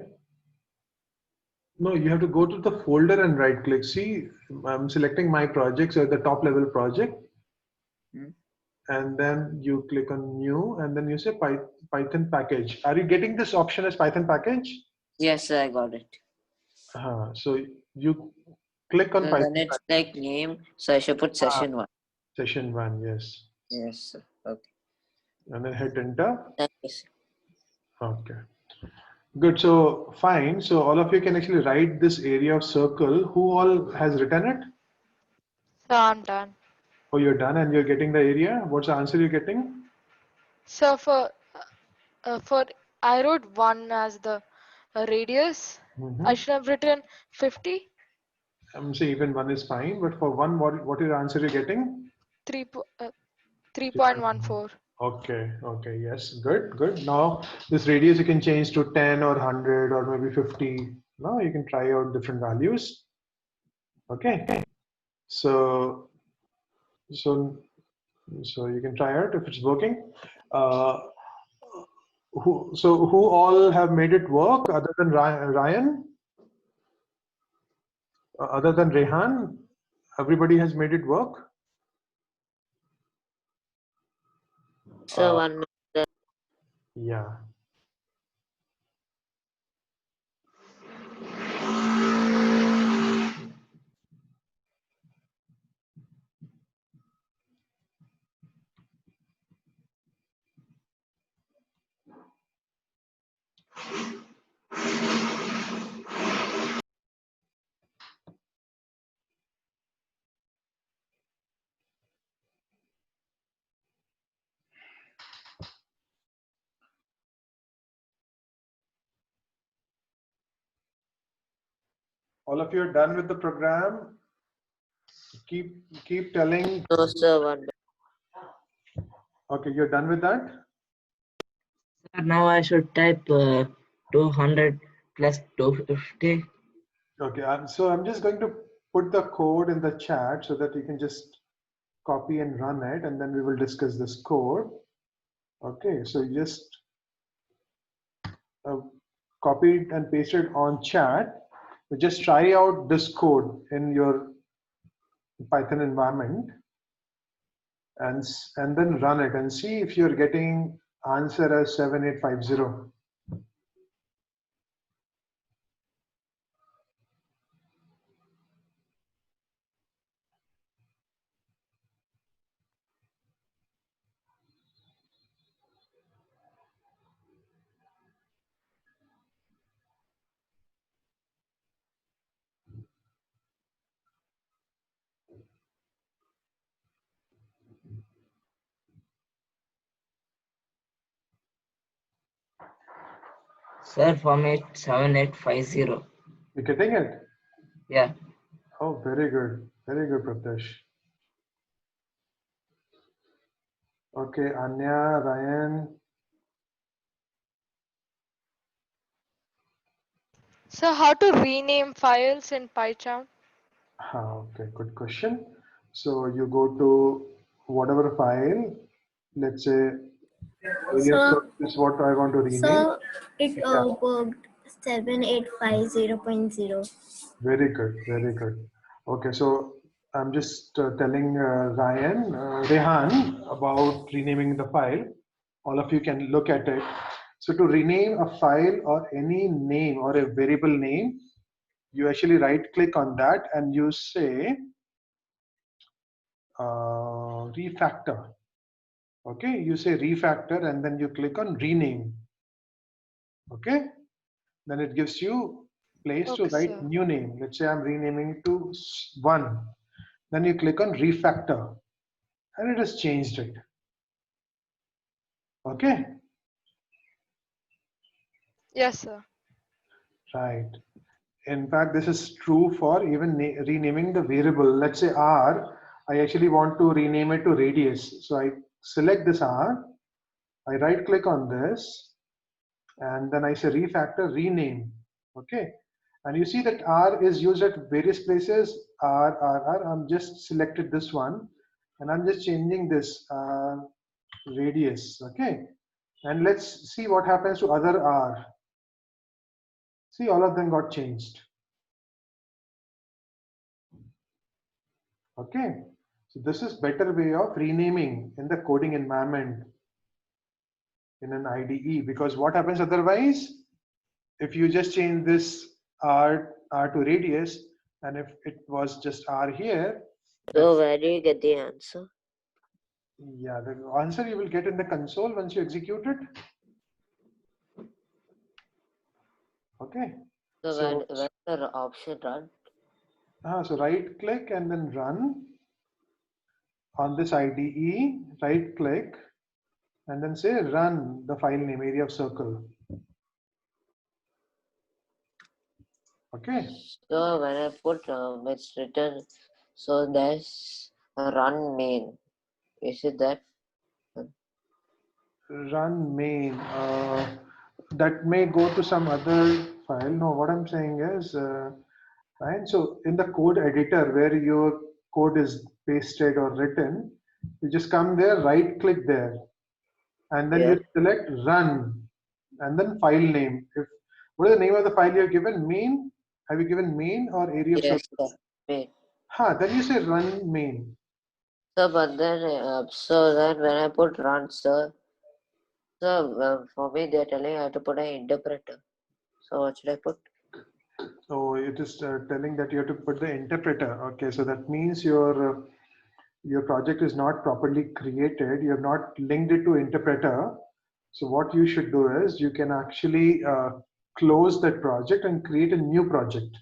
No, you have to go to the folder and right click. See, I'm selecting my project, so the top level project. Hmm? And then you click on new and then you say Python package. Are you getting this option as Python package? Yes, sir, I got it. So you click on So then Python it's package. like name. So I should put session 1. Session 1, yes. Yes, sir. Okay. And then hit enter. Thank you, sir. Okay. Good. So fine. So all of you can actually write this area of circle. Who all has written it? So I'm done. Oh, you're done and you're getting the area. What's the answer you're getting? So for I wrote 1 as the radius. I should have written 50. Say even 1 is fine, but for 1, what is the answer you're getting? 3.14. Okay, okay, yes, good, good. Now this radius you can change to 10 or 100 or maybe 50. Now you can try out different values. Okay, so so so you can try out if it's working. Uh, who all have made it work other than Ryan? Other than Rehan, everybody has made it work. So 1 minute. Yeah. All of you are done with the program. Keep telling. No, sir, 1 minute. Okay, you're done with that. Now I should type 200 plus 250. Okay, so I'm just going to put the code in the chat so that you can just copy and run it, and then we will discuss this code. Okay, so you just uh, copy it and paste it on chat. Just try out this code in your Python environment and then run it and see if you're getting answer as 7850. Sir, for me, 7850. You getting it? Yeah. Oh, very good. Very good, Pratish. Okay, Anya, Ryan. So how to rename files in PyCharm? Okay, good question. So you go to whatever file, let's say area So, search is what I want to rename. so it Yeah, worked 7850.0. very good, very good. Okay, so I'm just telling Ryan, Rehan about renaming the file. All of you can look at it. So to rename a file or any name or a variable name, you actually right click on that and you say refactor. Okay, you say refactor and then you click on rename. Okay, then it gives you place to Okay, write sir. new name. Let's say I'm renaming it to one. Then you click on refactor and it has changed it. Okay, Yes, sir. right. In fact, this is true for even renaming the variable. Let's say R, I actually want to rename it to radius. So I select this R, I right click on this, and then I say refactor, rename. Okay. And you see that R is used at various places. I'm just selected this one and I'm just changing this radius. Okay. And let's see what happens to other R. See, all of them got changed. Okay. So this is better way of renaming in the coding environment in an IDE, because what happens otherwise, if you just change this R to radius, and if it was just R here, So that's, where do you get the answer? yeah, the answer you will get in the console once you execute it. Okay. So So, where's the option run? so right click and then run on this IDE, right click, and then say run the file name area of circle. Okay. So when I put it's written, so there's a run main. Is it that? Run main. That may go to some other file. No, what I'm saying is, right? So in the code editor where your code is pasted or written, you just come there, right click there, and then Yeah. you select run, and then file name. If what is the name of the file you've given? Main. Have you given main or area of Yes, circle? sir. Main. Then you say run main. So but then so then when I put run, so for me they're telling I have to put an interpreter. So what should I put? So it is telling that you have to put the interpreter. Okay, so that means your project is not properly created. You have not linked it to interpreter. So what you should do is you can actually close that project and create a new project.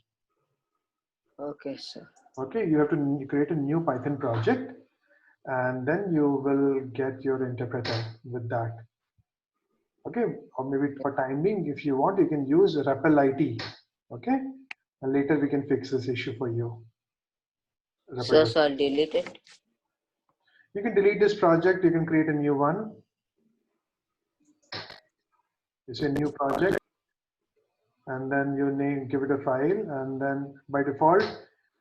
Okay, sir. Okay, you have to create a new Python project and then you will get your interpreter with that. Okay, or maybe for time being, if you want, you can use REPL IT. Okay, and later we can fix this issue for you. REPL IT. So I'll delete it. You can delete this project, you can create a new one. It's a new project, and then you name, give it a file, and then by default,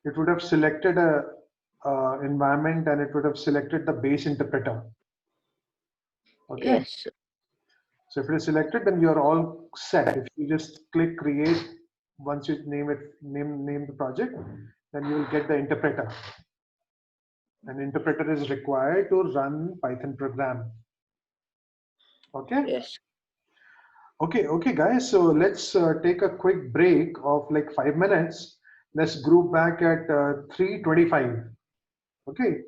it would have selected a environment and it would have selected the base interpreter. Okay, Yes. so if it is selected, then you're all set. If you just click create, once you name the project, then you will get the interpreter. An interpreter is required to run Python program. Okay. Yes. Okay, guys. So let's take a quick break of like 5 minutes. Let's group back at 3:25. Okay.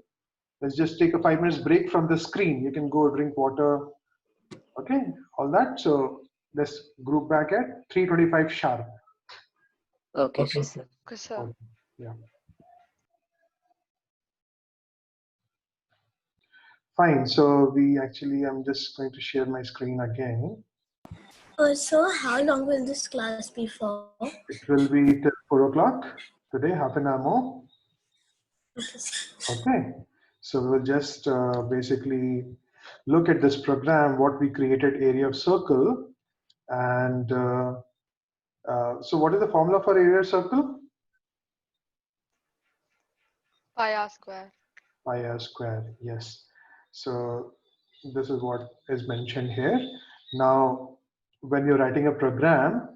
Let's just take a 5 minutes break from the screen. You can go drink water. Okay, all that. So let's group back at 3:25 sharp. Okay, Okay, sir. sir. Okay, sir. Okay. Yeah. Fine. So I'm just going to share my screen again. So how long will this class be for? It will be till 4 o'clock today, half an hour more. Okay. So we'll just basically look at this program, what we created, area of circle. And so what is the formula for area of circle? Pi r square. Pi r square, yes. So this is what is mentioned here. Now, when you're writing a program,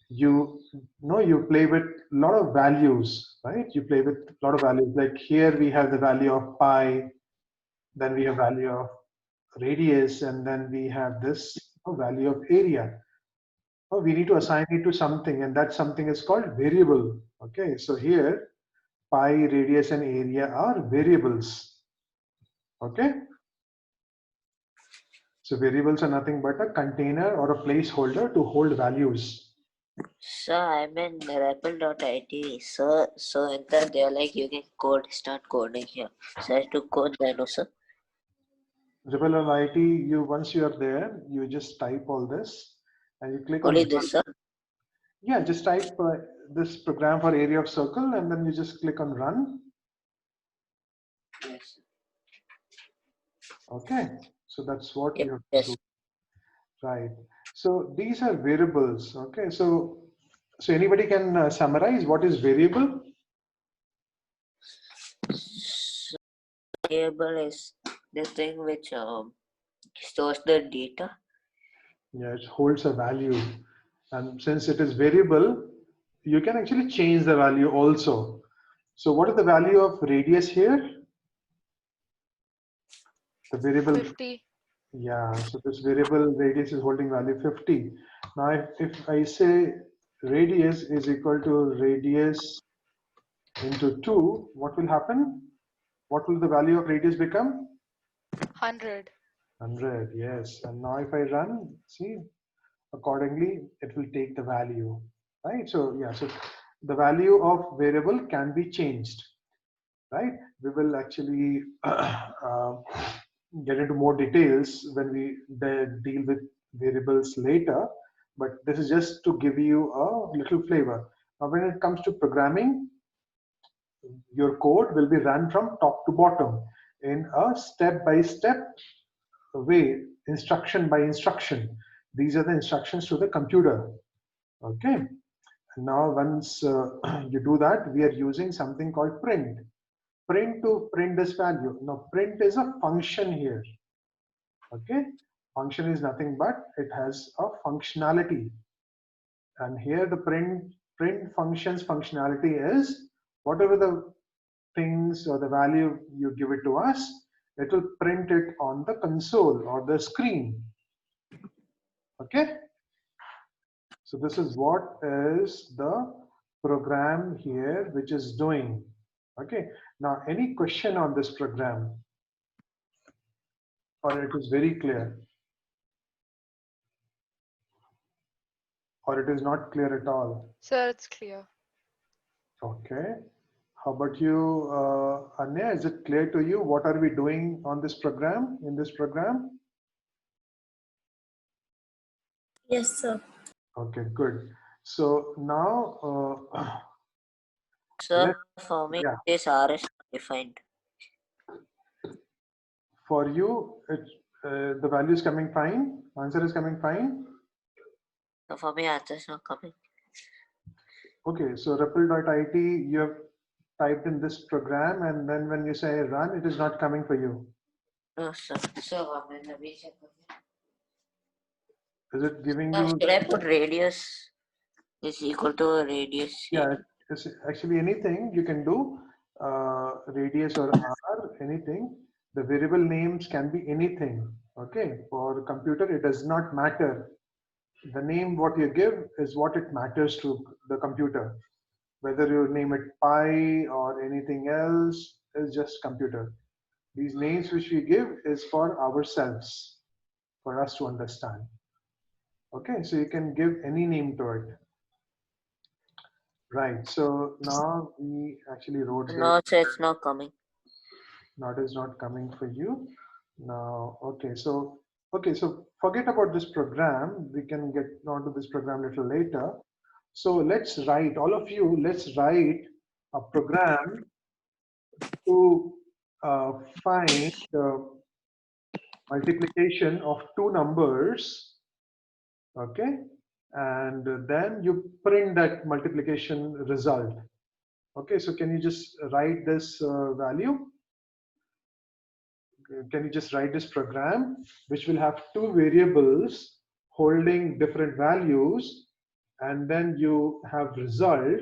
you know you play with a lot of values, right? You play with a lot of values. Like here we have the value of pi, then we have value of radius, and then we have this value of area. Oh, we need to assign it to something, and that something is called variable. Okay, so here pi, radius, and area are variables. Okay, so variables are nothing but a container or a placeholder to hold values. So I'm in rebel.it. So in that they're like you can start coding here. So I have to code that also. Rebel on IT, you once you are there, you just type all this and you click on Only run. this, sir. Yeah, just type this program for area of circle and then you just click on run. Yes. Okay, so that's what Yep, you have to yes. do. Right. So these are variables. Okay, so anybody can summarize what is variable? So variable is the thing which stores the data. Yeah, it holds a value. And since it is variable, you can actually change the value also. So what is the value of radius here? The variable, 50. yeah, so this variable radius is holding value 50. Now, if I say radius is equal to radius into 2, what will happen? What will the value of radius become? 100. 100, yes. And now if I run, see, accordingly, it will take the value, right? So yeah, so the value of variable can be changed, right? We will actually get into more details when we deal with variables later, but this is just to give you a little flavor. Now, when it comes to programming, your code will be run from top to bottom in a step-by-step way, instruction by instruction. These are the instructions to the computer. Okay. Now, once you do that, we are using something called print. Print to print this value. Now, print is a function here. Okay. Function is nothing but it has a functionality. And here the print function's functionality is whatever the things or the value you give it to us, it will print it on the console or the screen. Okay. So this is what is the program here which is doing. Okay. Now, any question on this program? Or it is very clear? Or it is not clear at all? Sir, it's clear. Okay. How about you, Anya? Is it clear to you? What are we doing on this program, in this program? Yes, sir. Okay, good. So now, So for me, yeah, this R is defined. for you, the value is coming fine. Answer is coming fine. So for me, answer is not coming. Okay, so REPL.IT, you have typed in this program, and then when you say run, it is not coming for you. No, sir. So let me check. Is it giving you? Should I put radius is equal to radius? Yeah, it's actually anything you can do, radius or R, anything. The variable names can be anything. Okay, for computer, it does not matter. The name what you give is what it matters to the computer. Whether you name it pi or anything else is just computer. These names which we give is for ourselves, for us to understand. Okay, so you can give any name to it. Right, so now we actually wrote this. No, so it's not coming. Not is not coming for you. Now, okay, so Okay, so forget about this program. We can get onto this program a little later. So let's write, all of you, let's write a program to find the multiplication of two numbers, okay? And then you print that multiplication result. Okay, so can you just write this value? Can you just write this program, which will have two variables holding different values, and then you have result,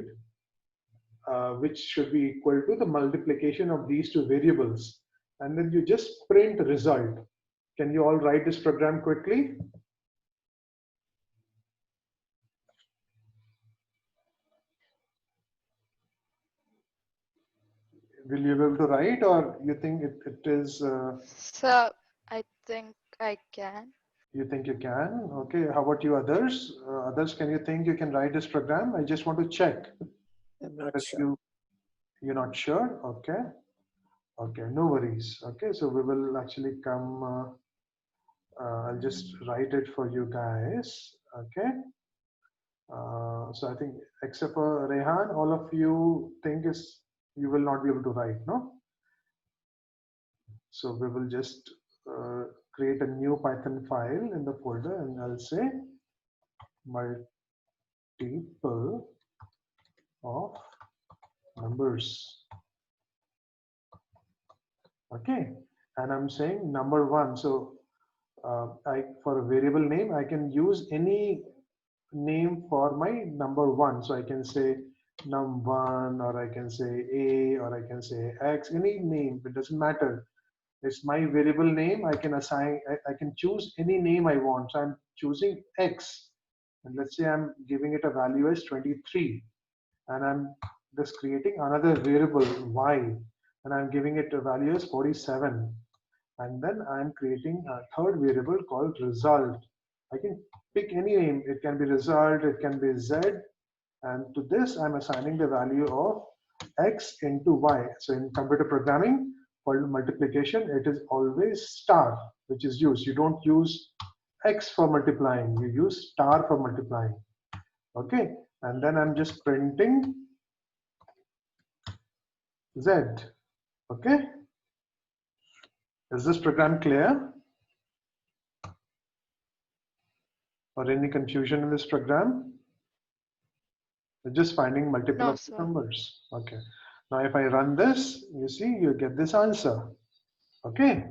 which should be equal to the multiplication of these two variables. And then you just print result. Can you all write this program quickly? Will you be able to write, or you think it is, So I think I can. you think you can? Okay, how about you others? Others, can you think you can write this program? I just want to check I'm not that sure. you're not sure. Okay. Okay, no worries. Okay, so we will actually come, I'll just write it for you guys. Okay. So I think except for Rehan, all of you think is you will not be able to write, no? So we will just create a new Python file in the folder, and I'll say multiple of numbers. Okay, and I'm saying number one. So for a variable name, I can use any name for my number one. So I can say num1, or I can say a, or I can say x, any name, it doesn't matter. It's my variable name. I can assign, I can choose any name I want. So I'm choosing x, and let's say I'm giving it a value as 23, and I'm just creating another variable y, and I'm giving it a value as 47. And then I'm creating a third variable called result. I can pick any name. It can be result, it can be z, and to this I'm assigning the value of x into y. So in computer programming, for multiplication, it is always star which is used. You don't use x for multiplying, you use star for multiplying. Okay, and then I'm just printing z. Okay, is this program clear? Or any confusion in this program? We're just finding multiple No, of the sir. numbers. Okay. Now if I run this, you see, you get this answer. Okay.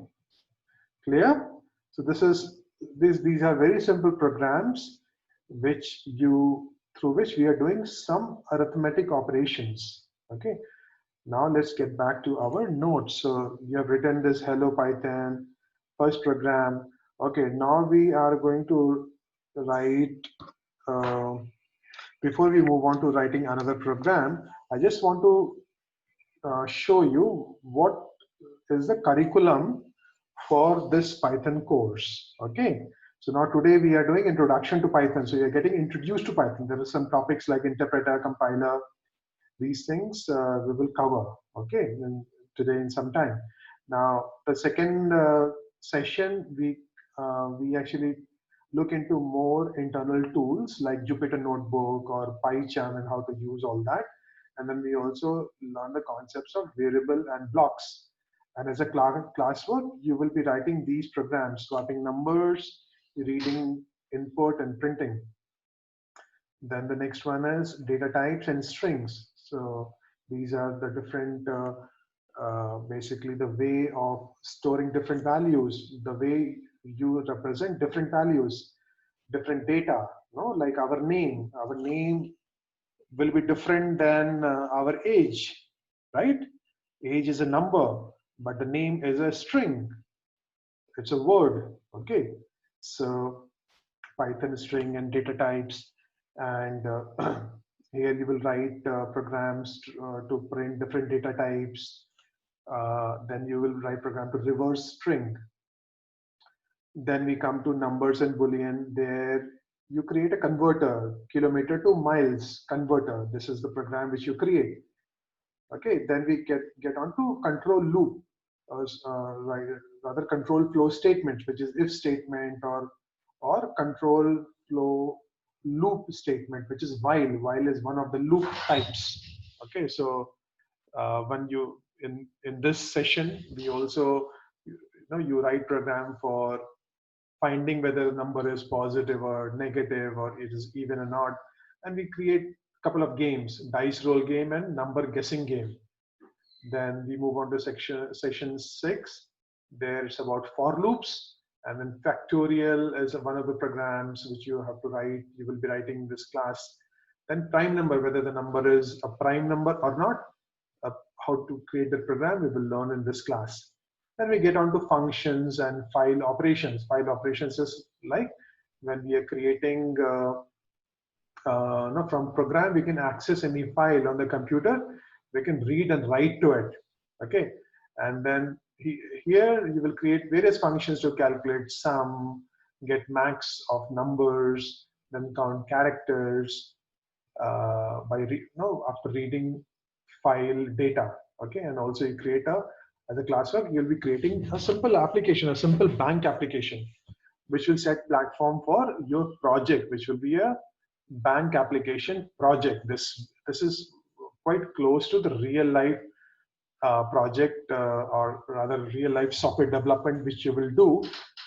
Clear? So these are very simple programs which through which we are doing some arithmetic operations. Okay. Now let's get back to our notes. So you have written this hello Python first program. Okay. Now we are going to write. Before we move on to writing another program, I just want to show you what is the curriculum for this Python course. Okay. So now today we are doing introduction to Python. So you're getting introduced to Python. There are some topics like interpreter, compiler. These things we will cover. Okay. Today in some time. Now the second session we actually look into more internal tools like Jupyter Notebook or PyCharm and how to use all that. And then we also learn the concepts of variable and blocks. And as a classwork, you will be writing these programs, swapping numbers, reading input and printing. Then the next one is data types and strings. So these are the different, basically the way of storing different values, the way you represent different values, different data, like our name. Our name will be different than our age, right? Age is a number, but the name is a string. It's a word, okay? So Python string and data types, and here you will write programs to print different data types. Then you will write program to reverse string. Then we come to numbers and boolean. There you create a converter, kilometer to miles converter. This is the program which you create. Okay, then we get on to control loop. rather control flow statement, which is if statement, or control flow loop statement, which is while. While is one of the loop types. Okay, so when you in this session, we also you write program for finding whether the number is positive or negative or it is even or not, and we create a couple of games: dice roll game and number guessing game. Then we move on to session 6. There's about for loops, and then factorial is one of the programs which you have to write. You will be writing this class. Then prime number, whether the number is a prime number or not. How to create the program we will learn in this class. Then we get on to functions and file operations. File operations is like when we are creating no, from program, we can access any file on the computer. We can read and write to it. Okay, and then here you will create various functions to calculate sum, get max of numbers, then count characters after reading file data. Okay, and also you create as a classwork, you'll be creating a simple application, a simple bank application, which will set platform for your project, which will be a bank application project. This is quite close to the real life project, or rather real life software development, which you will do.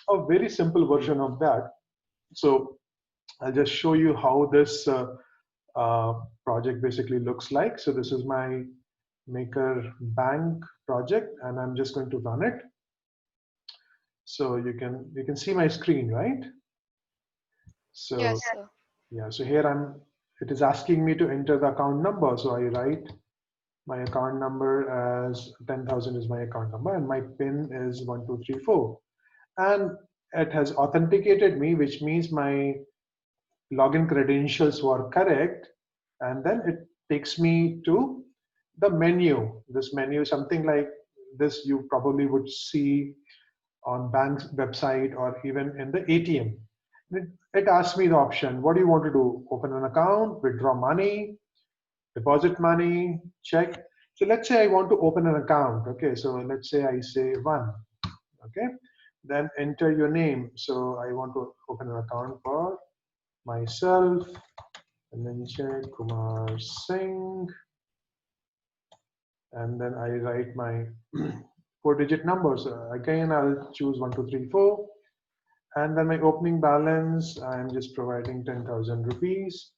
A very simple version of that. So I'll just show you how this project basically looks like. So this is my maker bank project, and I'm just going to run it. So you can see my screen, right? So Yes, sir. yeah, so here it is asking me to enter the account number. So I write my account number as 10,000 is my account number, and my PIN is 1234. And it has authenticated me, which means my login credentials were correct. And then it takes me to the menu. This menu, something like this, you probably would see on bank's website or even in the ATM. It asks me the option: what do you want to do? Open an account, withdraw money, deposit money, check. So let's say I want to open an account. Okay, so let's say I say 1. Okay, then enter your name. So I want to open an account for myself, and then check Kumar Singh, and then I write my 4-digit numbers. Again, I'll choose 1234, and then my opening balance, I'm just providing 10,000 rupees.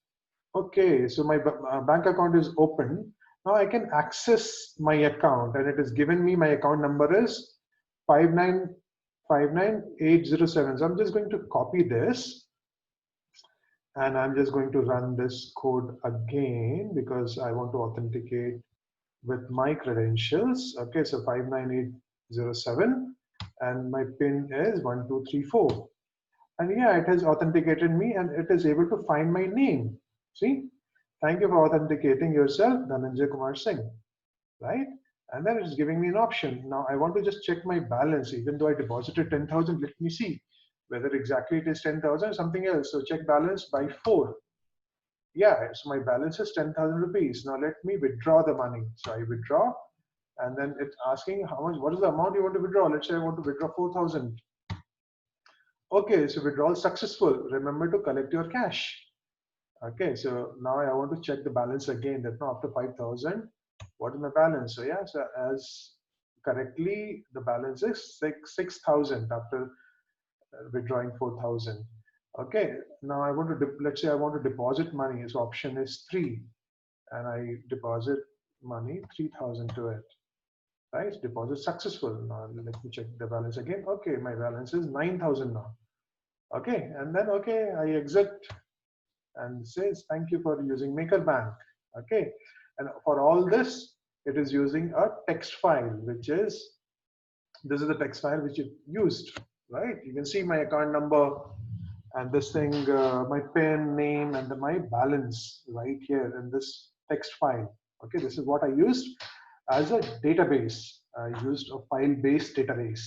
Okay, so my bank account is open. Now I can access my account, and it is given me my account number is 5959807. So I'm just going to copy this, and I'm just going to run this code again because I want to authenticate with my credentials. Okay, so 59807, and my PIN is 1234. And yeah, it has authenticated me, and it is able to find my name. See, thank you for authenticating yourself, Dhananjay Kumar Singh, right? And then it's giving me an option. Now I want to just check my balance. Even though I deposited 10,000, let me see whether exactly it is 10,000 or something else. So check balance by 4. Yeah, so my balance is 10,000 rupees. Now let me withdraw the money. So I withdraw, and then it's asking how much, what is the amount you want to withdraw? Let's say I want to withdraw 4,000. Okay, so withdrawal successful. Remember to collect your cash. Okay, so now I want to check the balance again. That now after 5,000, what is my balance? So yeah, so as correctly, the balance is 6,000 after withdrawing 4,000. Okay, now I want to, let's say I want to deposit money. So option is 3, and I deposit money 3,000 to it. Right, deposit successful. Now let me check the balance again. Okay, my balance is 9,000 now. Okay, and then okay, I exit and says thank you for using Maker Bank. Okay, and for all this, it is using a text file, which is, this is the text file which it used, right? You can see my account number and this thing, my PIN, name, and my balance right here in this text file. Okay, this is what I used as a database. I used a file-based database.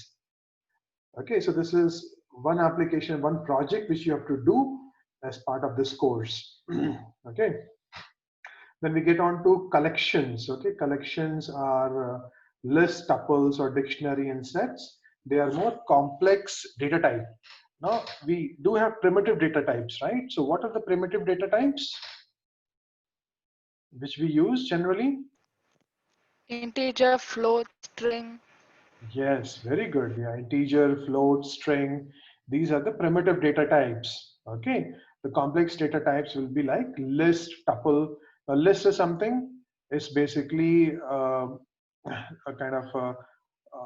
Okay, so this is one application, one project which you have to do as part of this course. Okay, then we get on to collections. Okay, collections are lists, tuples, or dictionary and sets. They are more complex data type. Now we do have primitive data types, right? So what are the primitive data types which we use generally? Integer, float, string. Yes, very good. Yeah, integer, float, string. These are the primitive data types. Okay. The complex data types will be like list, tuple. A list is something. It's basically a kind of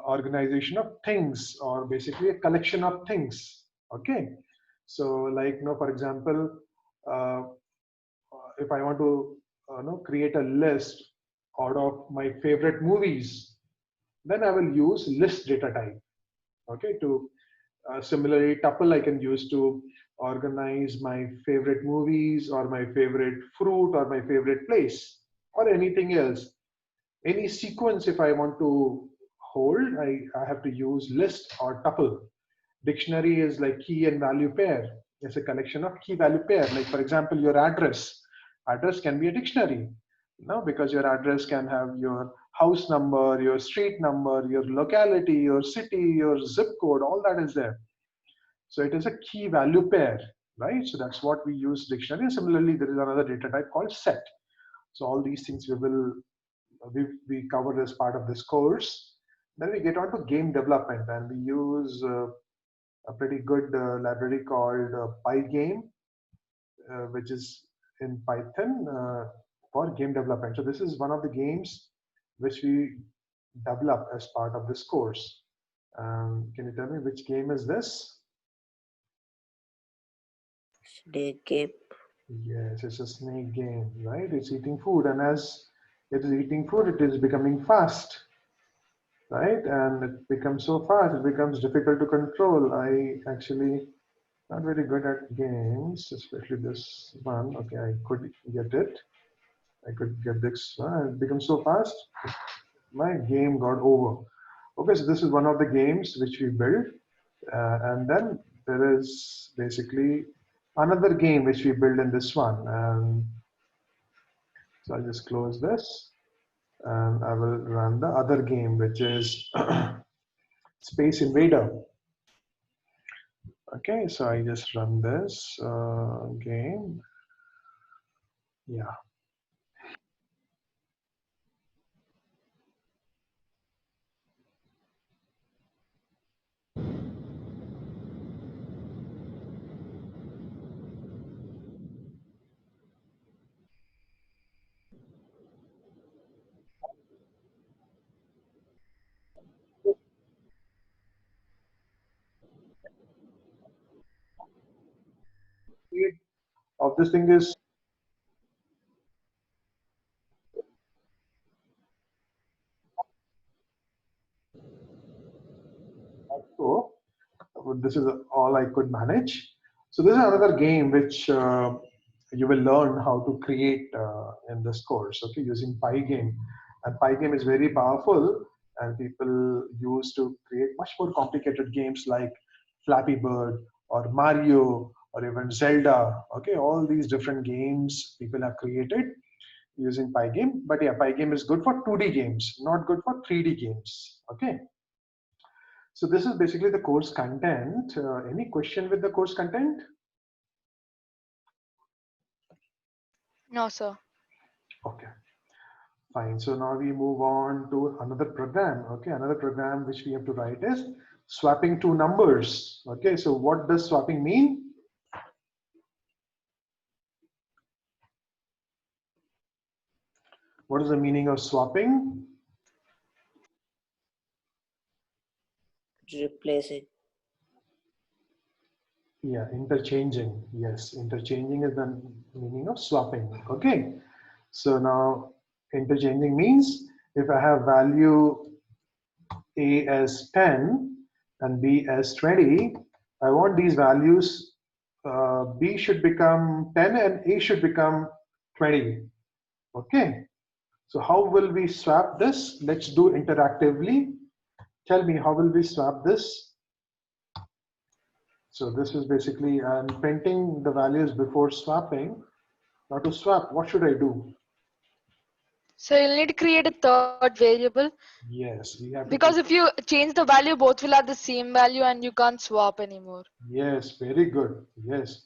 organization of things, or basically a collection of things. Okay. So, like, for example, uh, if I want to, create a list out of my favorite movies, then I will use list data type. Okay, to similarly, tuple I can use to organize my favorite movies or my favorite fruit or my favorite place or anything else. Any sequence, if I want to hold, I have to use list or tuple. Dictionary is like key and value pair. It's a collection of key value pair. Like for example, your address. Address can be a dictionary. Because your address can have your house number, your street number, your locality, your city, your zip code, all that is there. So it is a key value pair, right? So that's what we use dictionary. Similarly, there is another data type called set. So all these things we cover as part of this course. Then we get on to game development, and we use a pretty good library called Pygame, which is in Python for game development. So this is one of the games which we develop as part of this course. Can you tell me which game is this? Snake game. Yes, it's a snake game, right? It's eating food, and as it is eating food, it is becoming fast, right? And it becomes so fast, it becomes difficult to control. I actually not very good at games, especially this one. Okay, I could get it. I could get this one. It becomes so fast, my game got over. Okay, so this is one of the games which we built. And then there is basically another game which we build in this one. And so I'll just close this and I will run the other game, which is Space Invader. Okay, so I just run this game. Yeah. Of this thing is so this is all I could manage. So this is another game which you will learn how to create in this course, okay, using Pygame. And Pygame is very powerful, and people use to create much more complicated games like Flappy Bird or Mario or even Zelda. Okay, all these different games people have created using Pygame. But yeah, Pygame is good for 2D games, not good for 3D games. Okay. So this is basically the course content. Any question with the course content? No, sir. Okay, fine. So now we move on to another program. Okay, another program which we have to write is swapping two numbers. Okay, so what does swapping mean? What is the meaning of swapping? Replacing. Yeah, interchanging. Yes, interchanging is the meaning of swapping. Okay, so now interchanging means if I have value A as 10 and B as 20, I want these values, B should become 10 and A should become 20. Okay, so how will we swap this? Let's do interactively. Tell me, how will we swap this? So this is basically, I'm printing the values before swapping. Now to swap, what should I do? So you'll need to create a third variable Yes, we have to because if you change the value, both will have the same value and you can't swap anymore. Yes, very good. Yes.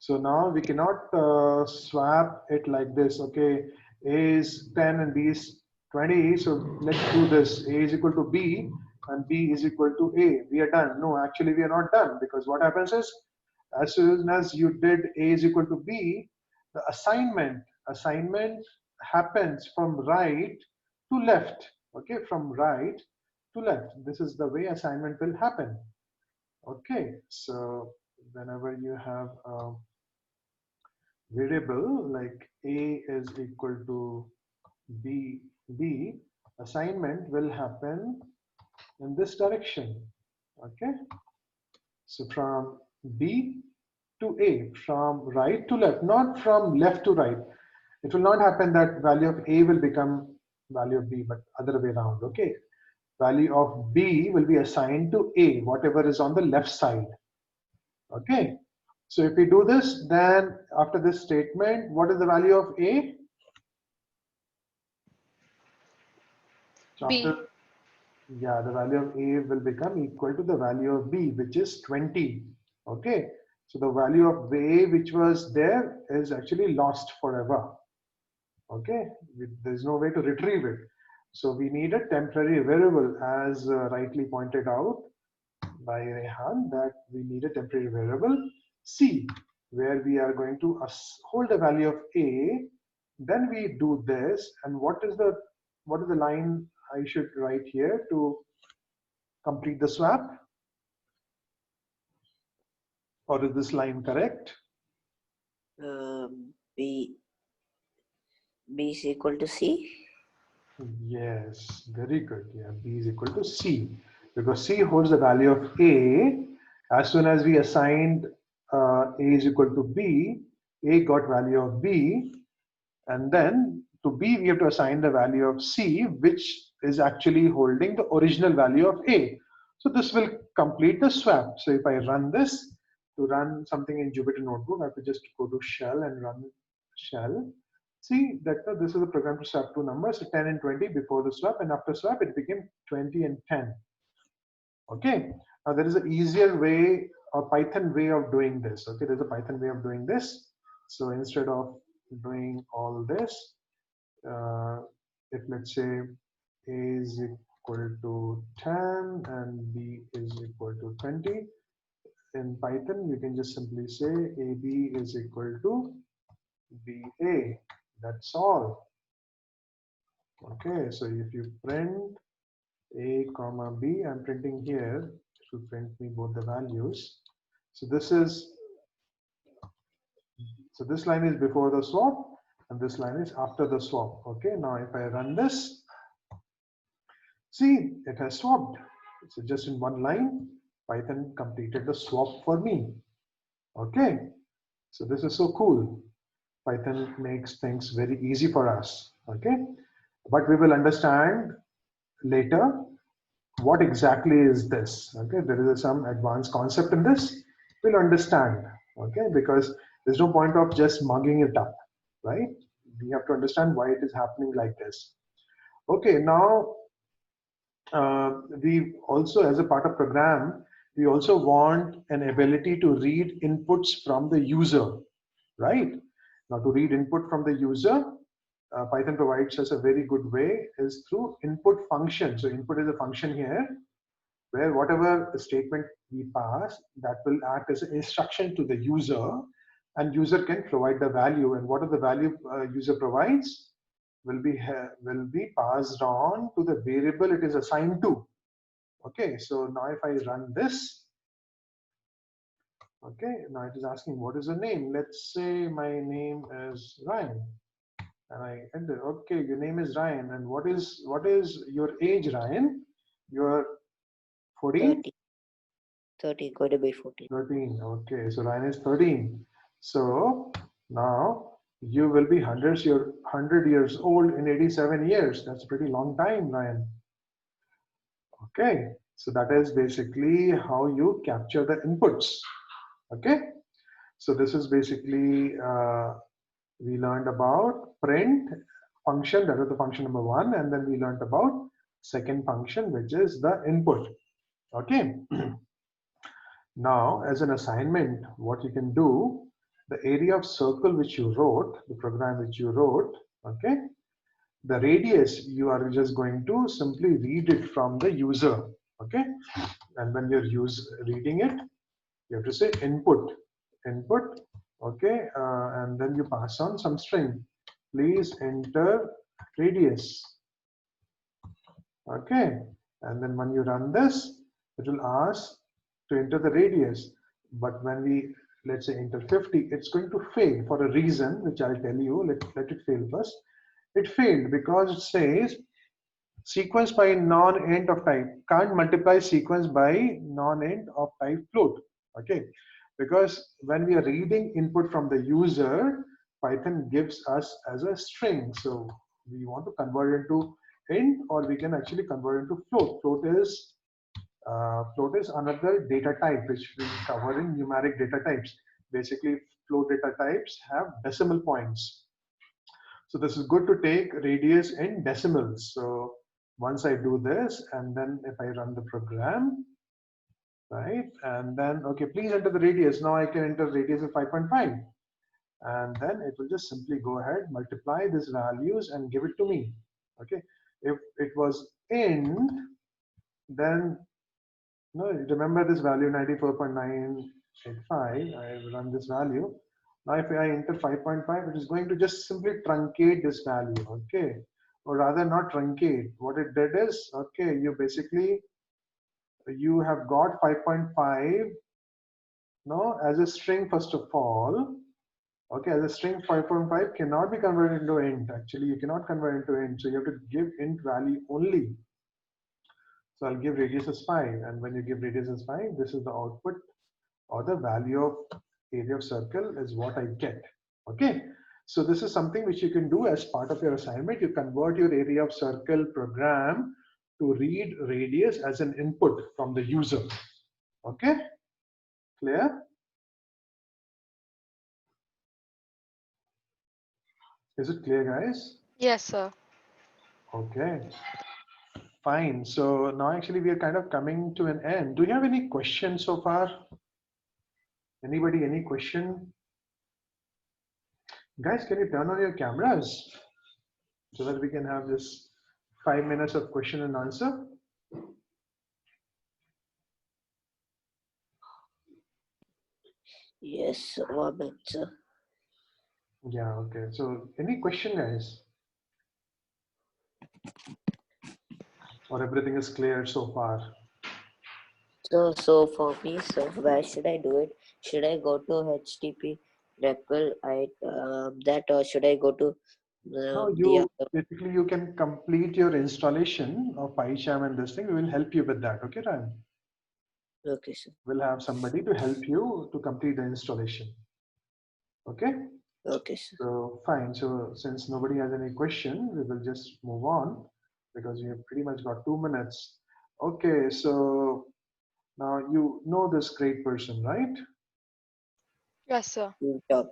So now we cannot swap it like this. Okay, A is 10 and B is 20. So let's do this. A is equal to B and B is equal to A. We are done. No, actually we are not done, because what happens is, as soon as you did A is equal to B, the assignment happens from right to left. Okay, from right to left. This is the way assignment will happen. Okay, so whenever you have a variable like A is equal to B, assignment will happen in this direction. Okay, so from B to A, from right to left, not from left to right. It will not happen that value of A will become value of B, but other way around. Okay, value of B will be assigned to A, whatever is on the left side. Okay, so if we do this, then after this statement, what is the value of A? So after, B. yeah, the value of A will become equal to the value of B, which is 20. Okay, so the value of A which was there is actually lost forever. Okay, there's no way to retrieve it. So we need a temporary variable, as rightly pointed out by Rehan, that we need a temporary variable C, where we are going to hold the value of A. Then we do this, and what is the line I should write here to complete the swap? Or is this line correct? B is equal to C. Yes, very good. Yeah, B is equal to C, because C holds the value of A. As soon as we assigned A is equal to B, A got value of B, and then to B we have to assign the value of C, which is actually holding the original value of A. So this will complete the swap. So if I run this, to run something in Jupyter Notebook, I have to just go to shell and run shell. See that this is a program to swap two numbers, so 10 and 20 before the swap, and after swap it became 20 and 10. Okay, now there is an easier way, a Python way of doing this. Okay, there's a Python way of doing this. So instead of doing all this, if let's say A is equal to 10 and B is equal to 20, in Python you can just simply say AB is equal to BA. That's all. Okay, so if you print A comma B, I'm printing here, it will print me both the values. So this line is before the swap and this line is after the swap. Okay, now if I run this, see, it has swapped. So just in one line, Python completed the swap for me. Okay, so this is so cool. Python makes things very easy for us. Okay, but we will understand later what exactly is this. Okay, there is some advanced concept in this. We'll understand. Okay, because there's no point of just mugging it up, right? We have to understand why it is happening like this. Okay, now we also, as a part of program, we also want an ability to read inputs from the user, right? Now to read input from the user, Python provides us a very good way is through input function. So input is a function here where whatever statement we pass, that will act as an instruction to the user, and user can provide the value, and what are the value user provides will be passed on to the variable it is assigned to. Okay, so now if I run this, okay, now it is asking what is the name. Let's say my name is Ryan, and I enter. Okay, your name is Ryan, and what is your age, Ryan? You're 14? 30 going to be 14. 13. Okay, so Ryan is 13. So now you will be 100 years old in 87 years. That's a pretty long time, Ryan. Okay, so that is basically how you capture the inputs. Okay, so this is basically we learned about print function, that was the function number 1, and then we learned about second function, which is the input. Okay. Now, as an assignment, what you can do, the area of circle which you wrote, the program which you wrote, okay, the radius, you are just going to simply read it from the user, okay, and when you're reading it, you have to say input, okay, and then you pass on some string. Please enter radius, okay, and then when you run this, it will ask to enter the radius. But when we, let's say, enter 50, it's going to fail for a reason, which I'll tell you. Let it fail first. It failed because it says sequence by non-int of type. Can't multiply sequence by non-int of type float. Okay, because when we are reading input from the user, Python gives us as a string. So we want to convert it into int, or we can actually convert it into float. Float is another data type which we cover in numeric data types. Basically, float data types have decimal points. So this is good to take radius in decimals. So once I do this, and then if I run the program, right, and then, okay, please enter the radius. Now I can enter radius of 5.5. And then it will just simply go ahead, multiply these values and give it to me. Okay, if it was int, then no, remember this value 94.985. I run this value. Now if I enter 5.5, it is going to just simply truncate this value, okay? Or rather not truncate. What it did is, okay, you basically, you have got 5.5, no, as a string first of all. Okay, as a string 5.5 cannot be converted into int. Actually, you cannot convert into int. So you have to give int value only. So I'll give radius as 5. And when you give radius as 5, this is the output, or the value of area of circle is what I get. Okay, so this is something which you can do as part of your assignment. You convert your area of circle program to read radius as an input from the user. Okay, clear? Is it clear, guys? Yes, sir. Okay, fine. So now actually we are kind of coming to an end. Do you have any questions so far? Anybody, any question? Guys, can you turn on your cameras so that we can have this 5 minutes of question and answer? Yes, Robert, sir. Yeah, okay. So any question, guys? Or everything is clear so far? So for me, so where should I do it? Should I go to HTTP REPL that, or should I go to No, the you other? basically you can complete your installation of PyCharm and this thing. We will help you with that. Okay, Ryan? Okay, sir. We'll have somebody to help you to complete the installation. Okay. Okay, sir. So fine. So since nobody has any question, we will just move on because we have pretty much got 2 minutes. Okay. So now you know this great person, right? Yes, sir. Jobs.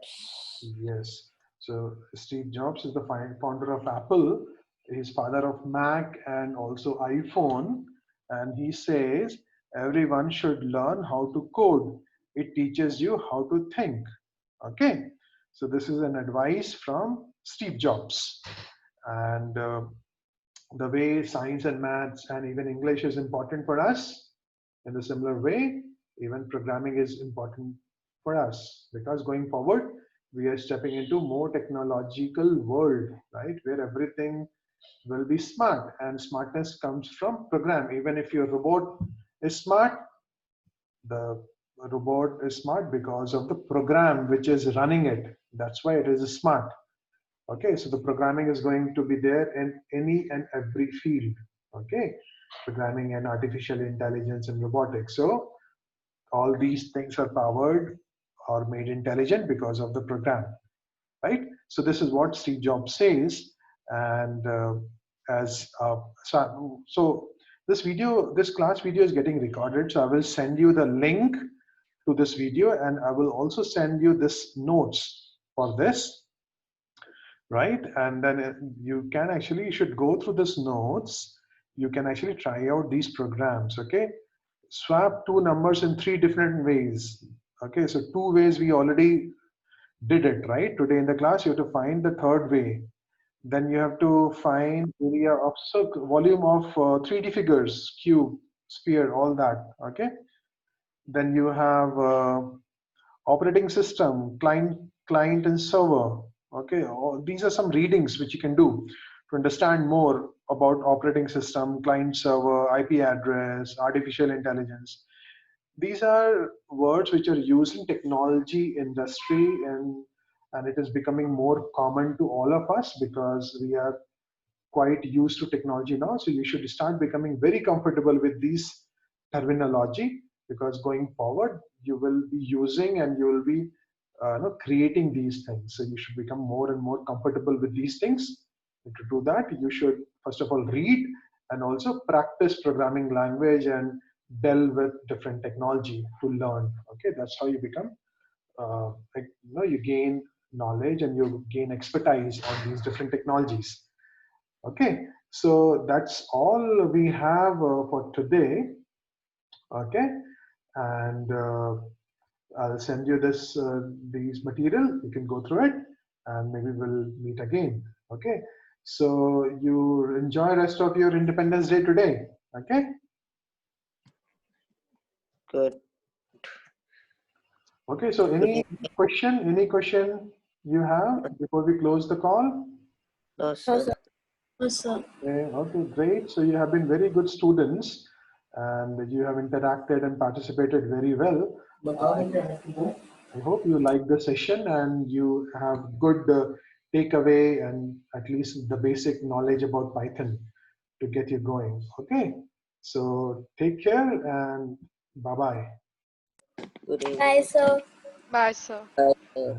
Yes. So Steve Jobs is the founder of Apple. He's father of Mac and also iPhone. And he says everyone should learn how to code. It teaches you how to think. Okay. So this is an advice from Steve Jobs. And the way science and maths and even English is important for us, in a similar way, even programming is important for us, because going forward, we are stepping into more technological world, right? Where everything will be smart, and smartness comes from program. Even if your robot is smart, the robot is smart because of the program which is running it. That's why it is smart. Okay, so the programming is going to be there in any and every field. Okay, programming and artificial intelligence and robotics. So all these things are powered or made intelligent because of the program, right? So this is what Steve Jobs says. And so this class video is getting recorded. So I will send you the link to this video, and I will also send you this notes for this. right? And then you can actually, you should go through this notes. You can actually try out these programs, okay? Swap two numbers in three different ways. Okay, so two ways we already did it, right? Today in the class, you have to find the third way. Then you have to find area of circle, volume of 3D figures, cube, sphere, all that, okay? Then you have operating system, client and server, okay? These are some readings which you can do to understand more about operating system, client server, IP address, artificial intelligence. These are words which are used in technology industry, and it is becoming more common to all of us because we are quite used to technology now. So you should start becoming very comfortable with these terminology, because going forward you will be using and you will be creating these things. So you should become more and more comfortable with these things. And to do that, you should first of all read and also practice programming language and delve with different technology to learn. Okay, that's how you become you gain knowledge and you gain expertise on these different technologies. Okay, so that's all we have for today. Okay, and I'll send you these material. You can go through it, and maybe we'll meet again. Okay, so you enjoy rest of your Independence Day today. Okay. Good. Okay. So any question? Any question you have before we close the call? No, No, sir. sir. Yes, sir. Okay, great. So you have been very good students and you have interacted and participated very well. I hope you like the session and you have good takeaway and at least the basic knowledge about Python to get you going. Okay, so take care and bye-bye. Good evening. Bye, sir. Bye, sir. Bye, sir.